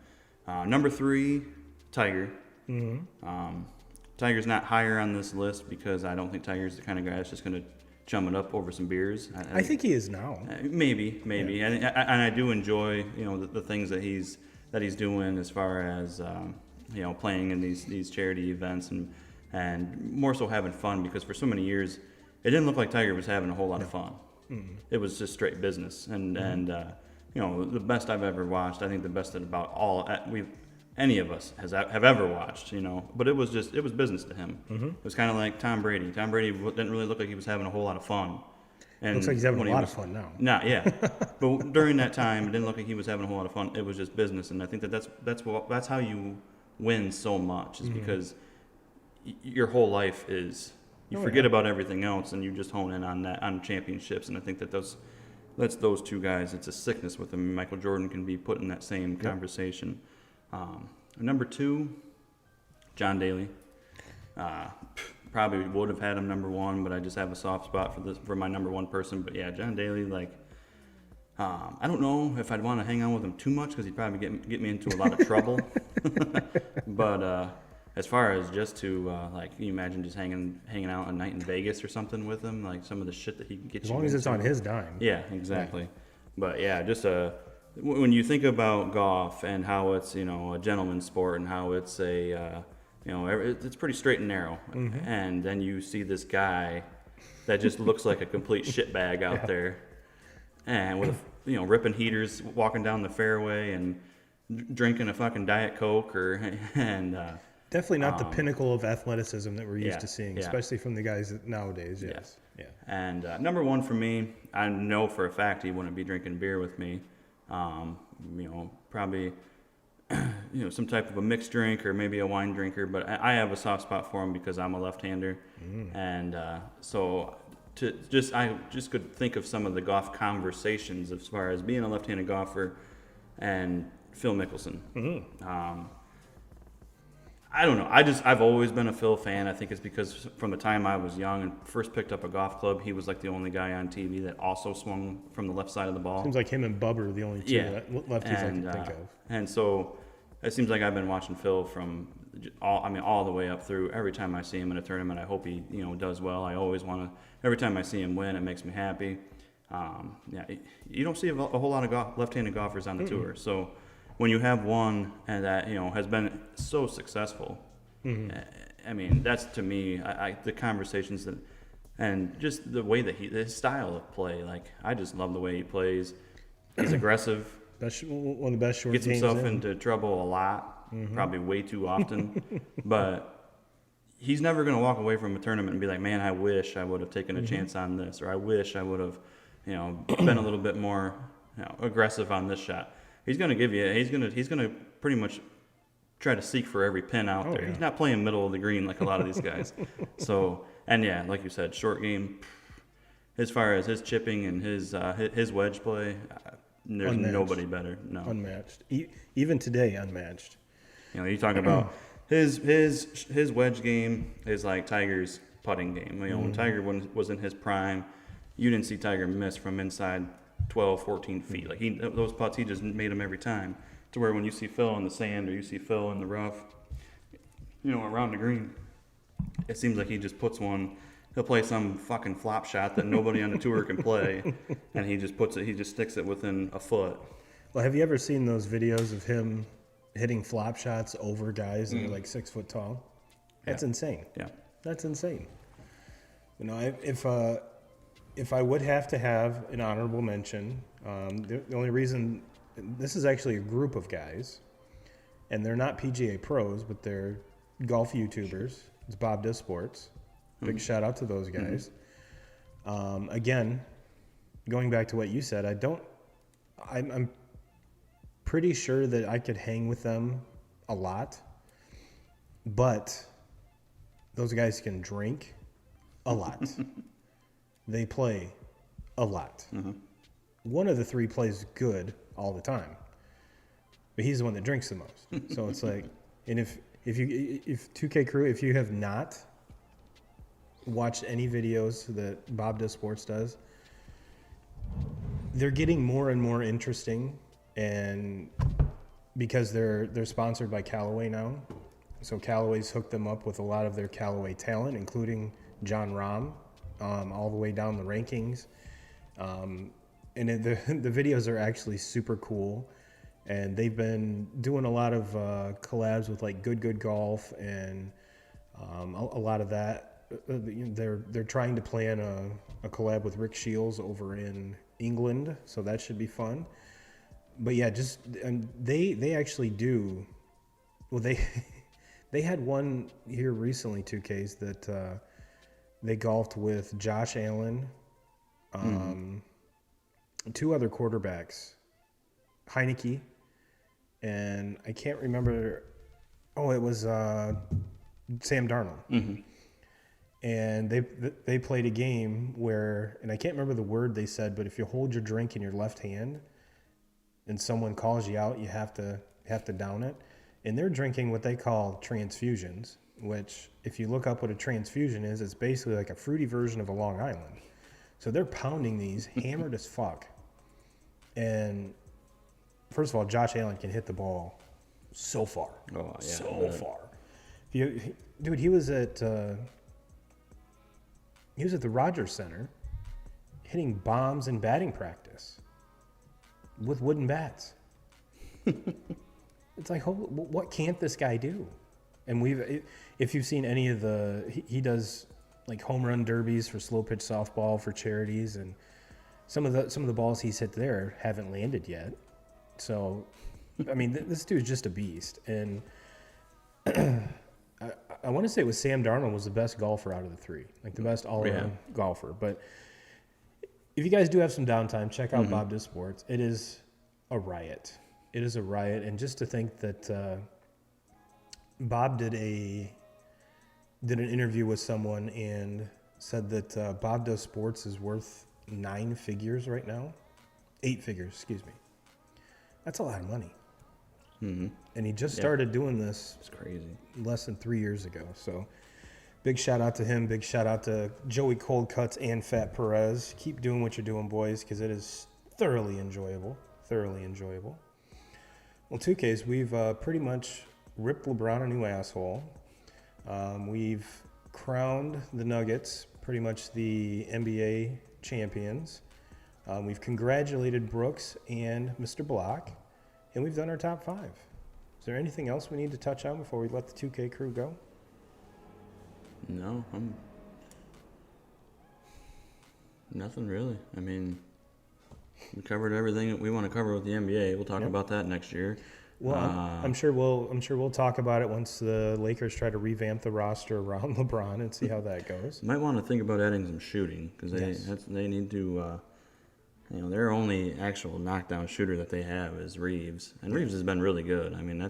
Number 3, Tiger. Tiger's not higher on this list because I don't think Tiger's the kind of guy that's just going to chum it up over some beers. I think he is now. Maybe, yeah. And I do enjoy the things that he's doing as far as playing in these charity events and more so having fun, because for so many years it didn't look like Tiger was having a whole lot of fun. It was just straight business, and the best I've ever watched. I think the best that about any of us have ever watched, but it was business to him. It was kind of like Tom Brady. Tom Brady didn't really look like he was having a whole lot of fun. And looks like he's having a lot of fun now. Yeah. But during that time, it didn't look like he was having a whole lot of fun. It was just business, and I think that's how you win so much, is because your whole life is you forget about everything else and you just hone in on championships. And I think that's those two guys. It's a sickness with them. Michael Jordan can be put in that same conversation. Number 2, John Daly. Probably would have had him number 1, but I just have a soft spot for my number 1 person. But yeah, John Daly, I don't know if I'd want to hang on with him too much because he'd probably get me into a lot of trouble. But as far as just to can you imagine just hanging out a night in Vegas or something with him, like some of the shit that he can get as you long as into. it's on his dime. Yeah, exactly. Yeah. But yeah, just when you think about golf and how it's a gentleman's sport and how it's it's pretty straight and narrow, and then you see this guy that just looks like a complete shitbag out there, and with ripping heaters, walking down the fairway and drinking a fucking Diet Coke definitely not the pinnacle of athleticism that we're used to seeing, especially from the guys nowadays. Yes. Yeah. And number 1 for me, I know for a fact he wouldn't be drinking beer with me. Probably, some type of a mixed drink or maybe a wine drinker. But I have a soft spot for him because I'm a left-hander, and so I just could think of some of the golf conversations as far as being a left-handed golfer and Phil Mickelson. I don't know. I've always been a Phil fan. I think it's because from the time I was young and first picked up a golf club, he was like the only guy on TV that also swung from the left side of the ball. Seems like him and Bubba are the only two lefties I can think of. And so it seems like I've been watching Phil from all the way up through. Every time I see him in a tournament, I hope he does well. I always want to. Every time I see him win, it makes me happy. You don't see a whole lot of left-handed golfers on the tour, so. When you have one and that has been so successful, I mean that's to me the conversations and just the way that his style of play. Like I just love the way he plays. He's aggressive. One of the best short games. Gets games himself into trouble a lot, probably way too often. But he's never going to walk away from a tournament and be like, "Man, I wish I would have taken a chance on this," or "I wish I would have, been a little bit more aggressive on this shot." He's going to give you. He's going to pretty much try to seek for every pin out there. Yeah. He's not playing middle of the green like a lot of these guys. So, and yeah, like you said, short game. as far as his chipping and his wedge play, there's Unmatched. nobody better. No, Unmatched. Even today, unmatched. you talk about his wedge game is like Tiger's putting game. When Tiger was in his prime, you didn't see Tiger miss from inside 12, 14 feet. Like those putts, he just made them every time. To where when you see Phil in the sand or you see Phil in the rough, around the green, it seems like he just puts one. He'll play some fucking flop shot that nobody on the tour can play, and he just sticks it within a foot. Well, have you ever seen those videos of him hitting flop shots over guys that are like 6 foot tall? That's insane. Yeah. That's insane. If I would have to have an honorable mention, the only reason, this is actually a group of guys, and they're not PGA pros, but they're golf YouTubers. It's Bob Does Sports. Big shout out to those guys. Again, going back to what you said, I'm pretty sure that I could hang with them a lot, but those guys can drink a lot. They play a lot. One of the three plays good all the time, but he's the one that drinks the most. So it's like, and if 2K Crew, if you have not watched any videos that Bob Does Sports does, they're getting more and more interesting, and because they're sponsored by Callaway now, so Callaway's hooked them up with a lot of their Callaway talent, including John Rahm, all the way down the rankings, and the videos are actually super cool, and they've been doing a lot of collabs with like Good Golf and a lot of that. They're trying to plan a collab with Rick Shields over in England, so that should be fun. But yeah, they actually do. Well, they had one here recently, 2Ks, that they golfed with Josh Allen, two other quarterbacks, Heineke, and I can't remember. Oh, it was Sam Darnold. And they played a game where, and I can't remember the word they said, but if you hold your drink in your left hand and someone calls you out, you have to down it. And they're drinking what they call transfusions, which if you look up what a transfusion is, it's basically like a fruity version of a Long Island. So they're pounding these hammered as fuck. And first of all, Josh Allen can hit the ball so far. Oh, yeah. So far. Dude, he was at the Rogers Center hitting bombs in batting practice with wooden bats. It's like, what can't this guy do? And if you've seen any of he does like home run derbies for slow pitch softball for charities, and some of the balls he's hit there haven't landed yet. So, I mean, this dude's just a beast. And I want to say it was Sam Darnold was the best golfer out of the three, like the best all-around golfer. But if you guys do have some downtime, check out Bob Does Sports. It is a riot. It is a riot. And just to think that Bob did an interview with someone and said that Bob Does Sports is worth 9 figures right now. 8 figures, excuse me. That's a lot of money. And he just started doing this. It's crazy. Less than 3 years ago. So big shout out to him. Big shout out to Joey Cold Cuts and Fat Perez. Keep doing what you're doing, boys, because it is thoroughly enjoyable. Thoroughly enjoyable. Well, 2Ks, we've pretty much ripped LeBron a new asshole. We've crowned the Nuggets pretty much the NBA champions. We've congratulated Brooks and Mr. Block. And we've done our top 5. Is there anything else we need to touch on before we let the 2K crew go? No, nothing really. I mean, we covered everything that we want to cover with the NBA. We'll talk about that next year. Well, I'm sure we'll talk about it once the Lakers try to revamp the roster around LeBron and see how that goes. Might want to think about adding some shooting because they need to. Their only actual knockdown shooter that they have is Reeves, and Reeves has been really good. I mean,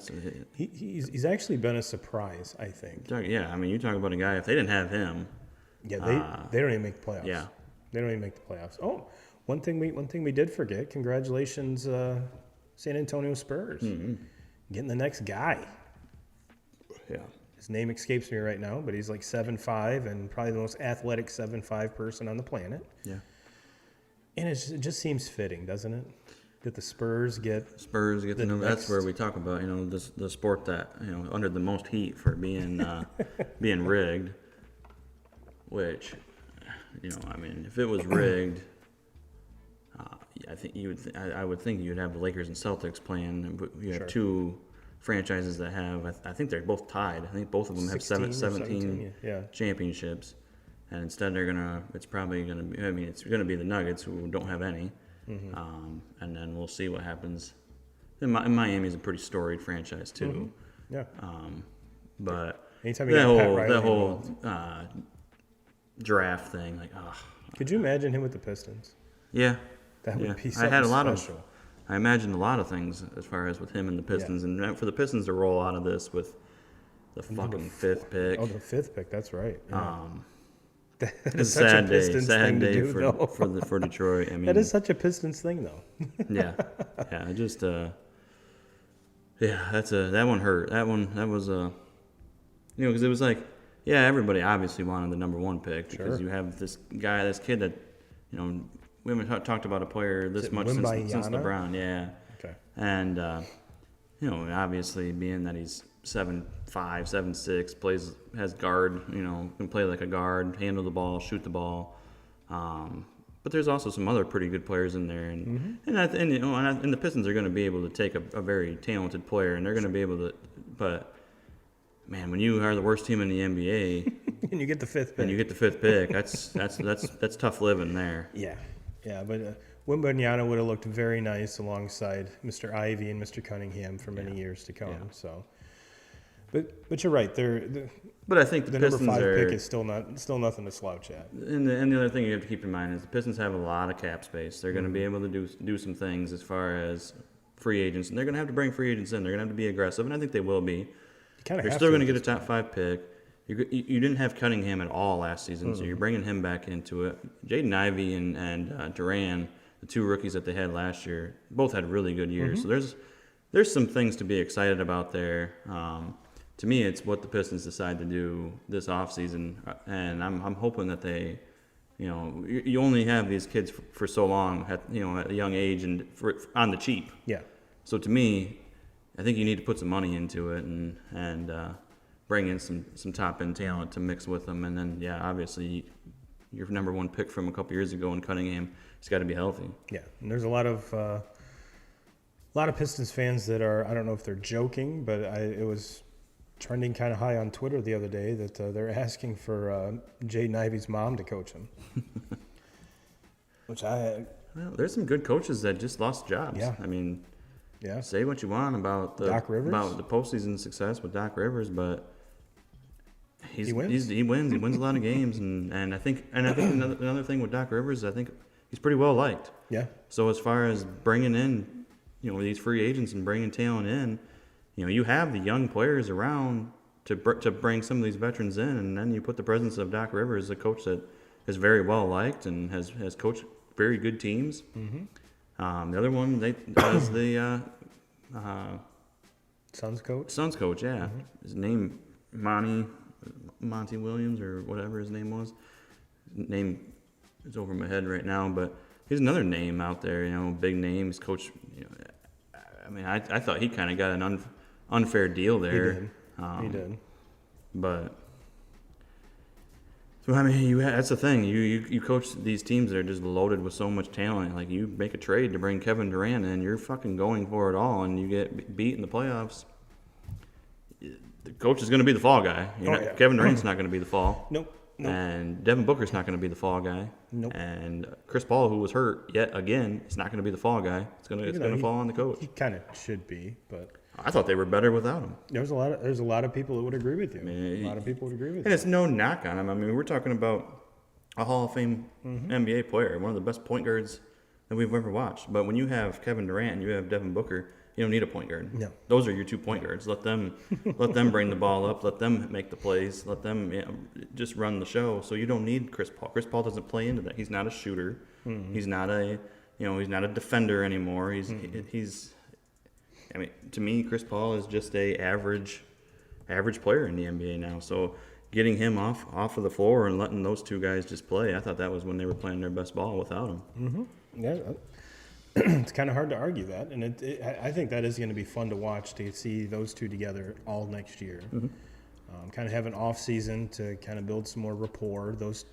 he's actually been a surprise, I think. Yeah, I mean, you talk about a guy. If they didn't have him, they don't even make playoffs. Yeah, They don't even make the playoffs. Oh, one thing we did forget. Congratulations, San Antonio Spurs, getting the next guy. Yeah. His name escapes me right now, but he's like 7'5" and probably the most athletic 7'5" person on the planet. Yeah. And it just seems fitting, doesn't it? That the Spurs get the number. That's where we talk about, the sport that, under the most heat for being being rigged. Which, if it was rigged, I think I would think you'd have the Lakers and Celtics playing. You have two franchises that have. I think they're both tied. I think both of them have 17 championships, and instead it's probably gonna be. It's gonna be the Nuggets, who don't have any. And then we'll see what happens. And Miami's a pretty storied franchise too. Yeah. But anytime you that whole draft thing, could you imagine him with the Pistons? Yeah. That would be something special. I imagined a lot of things as far as with him and the Pistons, and for the Pistons to roll out of this with the fucking fifth pick. Oh, the fifth pick. That's right. Yeah. It's a sad day for Detroit. That is such a Pistons thing, though. Yeah. Just that one hurt. That was because it was like, everybody obviously wanted the number one pick because you have this kid that, we haven't talked about a player this much since LeBron. Yeah. Okay. And obviously being that he's 7'5", 7'6", has guard, can play like a guard, handle the ball, shoot the ball. But there's also some other pretty good players in there, and the Pistons are going to be able to take a very talented player, and they're going to be able to. But man, when you are the worst team in the NBA, and you get the fifth pick, that's tough living there. Yeah, but Wembanyama would have looked very nice alongside Mr. Ivy and Mr. Cunningham for many years to come. Yeah. So, but you're right. But I think the number Pistons 5 pick is still nothing to slouch at. And the other thing you have to keep in mind is the Pistons have a lot of cap space. They're going to be able to do some things as far as free agents, and they're going to have to bring free agents in. They're going to have to be aggressive, and I think they will be. They're still going to get a top 5 pick. You didn't have Cunningham at all last season, so you're bringing him back into it. Jaden Ivey and Duran, the two rookies that they had last year, both had really good years. So there's some things to be excited about there. To me, it's what the Pistons decide to do this offseason, and I'm hoping that they, you only have these kids for so long at a young age and on the cheap. Yeah. So to me, I think you need to put some money into it and bring in some top-end talent to mix with them. And then, obviously, your number one pick from a couple years ago in Cunningham, he's got to be healthy. Yeah, and there's a lot of Pistons fans that are, I don't know if they're joking, but it was trending kind of high on Twitter the other day that they're asking for Jaden Ivey's mom to coach him. Well, there's some good coaches that just lost jobs. Yeah. I mean, say what you want about Doc Rivers? About the postseason success with Doc Rivers, but he wins. He wins a lot of games, and I think another thing with Doc Rivers, I think he's pretty well liked. Yeah. So as far as bringing in, these free agents and bringing talent in, you have the young players around to bring some of these veterans in, and then you put the presence of Doc Rivers, a coach that is very well liked and has coached very good teams. The other one was the Suns coach. Suns coach, yeah. His name Monty Williams or whatever his name was. Name is over my head right now, but he's another name out there. Big name. He's coach. I mean, I thought he kind of got an unfair deal there. He did. But so I mean, that's the thing. You coach these teams that are just loaded with so much talent. Like you make a trade to bring Kevin Durant in, you're fucking going for it all, and you get beat in the playoffs. The coach is going to be the fall guy. Kevin Durant's not going to be the fall. Nope. And Devin Booker's not going to be the fall guy. Nope. And Chris Paul, who was hurt yet again, is not going to be the fall guy. It's going to fall on the coach. He kind of should be, but I thought they were better without him. There's a lot of people that would agree with you. A lot of people would agree with you. And it's no knock on him. I mean, we're talking about a Hall of Fame NBA player, one of the best point guards that we've ever watched. But when you have Kevin Durant and you have Devin Booker, You don't need a point guard. No. Those are your 2 point guards. Let them bring the ball up. Let them make the plays. Let them just run the show. So you don't need Chris Paul. Chris Paul doesn't play into that. He's not a shooter. He's not a he's not a defender anymore. He's I mean, to me, Chris Paul is just a average player in the NBA now. So getting him off of the floor and letting those 2 guys just play, I thought that was when they were playing their best ball without him. Yeah, it's kind of hard to argue that, and I think that is going to be fun to watch, to see those 2 together all next year. Kind of have an off season to kind of build some more rapport. Those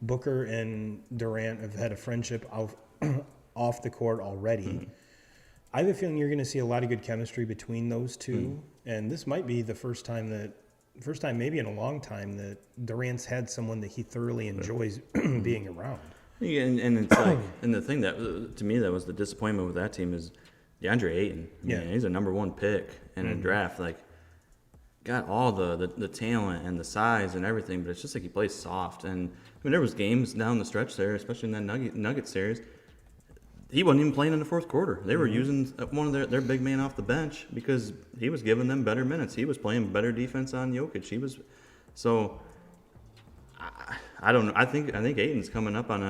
Booker and Durant have had a friendship off the court already. I have a feeling you're going to see a lot of good chemistry between those 2, and this might be the first time maybe in a long time that Durant's had someone that he thoroughly enjoys being around. Yeah, and it's like, and the thing that to me that was the disappointment with that team is DeAndre Ayton. Yeah, he's a number 1 pick in a draft. Like, got all the talent and the size and everything, but it's just like he plays soft. And I mean, there was games down the stretch there, especially in that Nugget series. He wasn't even playing in the fourth quarter. They were using one of their big man off the bench because he was giving them better minutes. He was playing better defense on Jokic. I don't know. I think Ayton's coming up on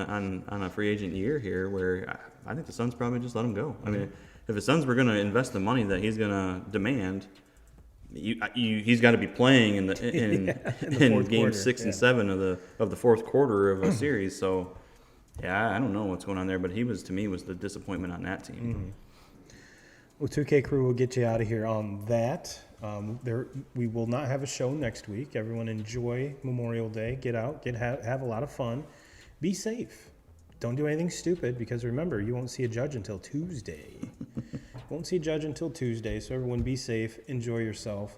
a free agent year here, where I think the Suns probably just let him go. I mean, if the Suns were going to invest the money that he's going to demand, he's got to be playing in games 6 and 7 of the fourth quarter of a series. So. Yeah, I don't know what's going on there, but he was, to me, was the disappointment on that team. Well, 2K Crew will get you out of here on that. We will not have a show next week. Everyone enjoy Memorial Day. Get out, have a lot of fun. Be safe. Don't do anything stupid, because remember, you won't see a judge until Tuesday. Won't see a judge until Tuesday, so everyone be safe, enjoy yourself.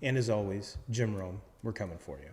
And as always, Jim Rome, we're coming for you.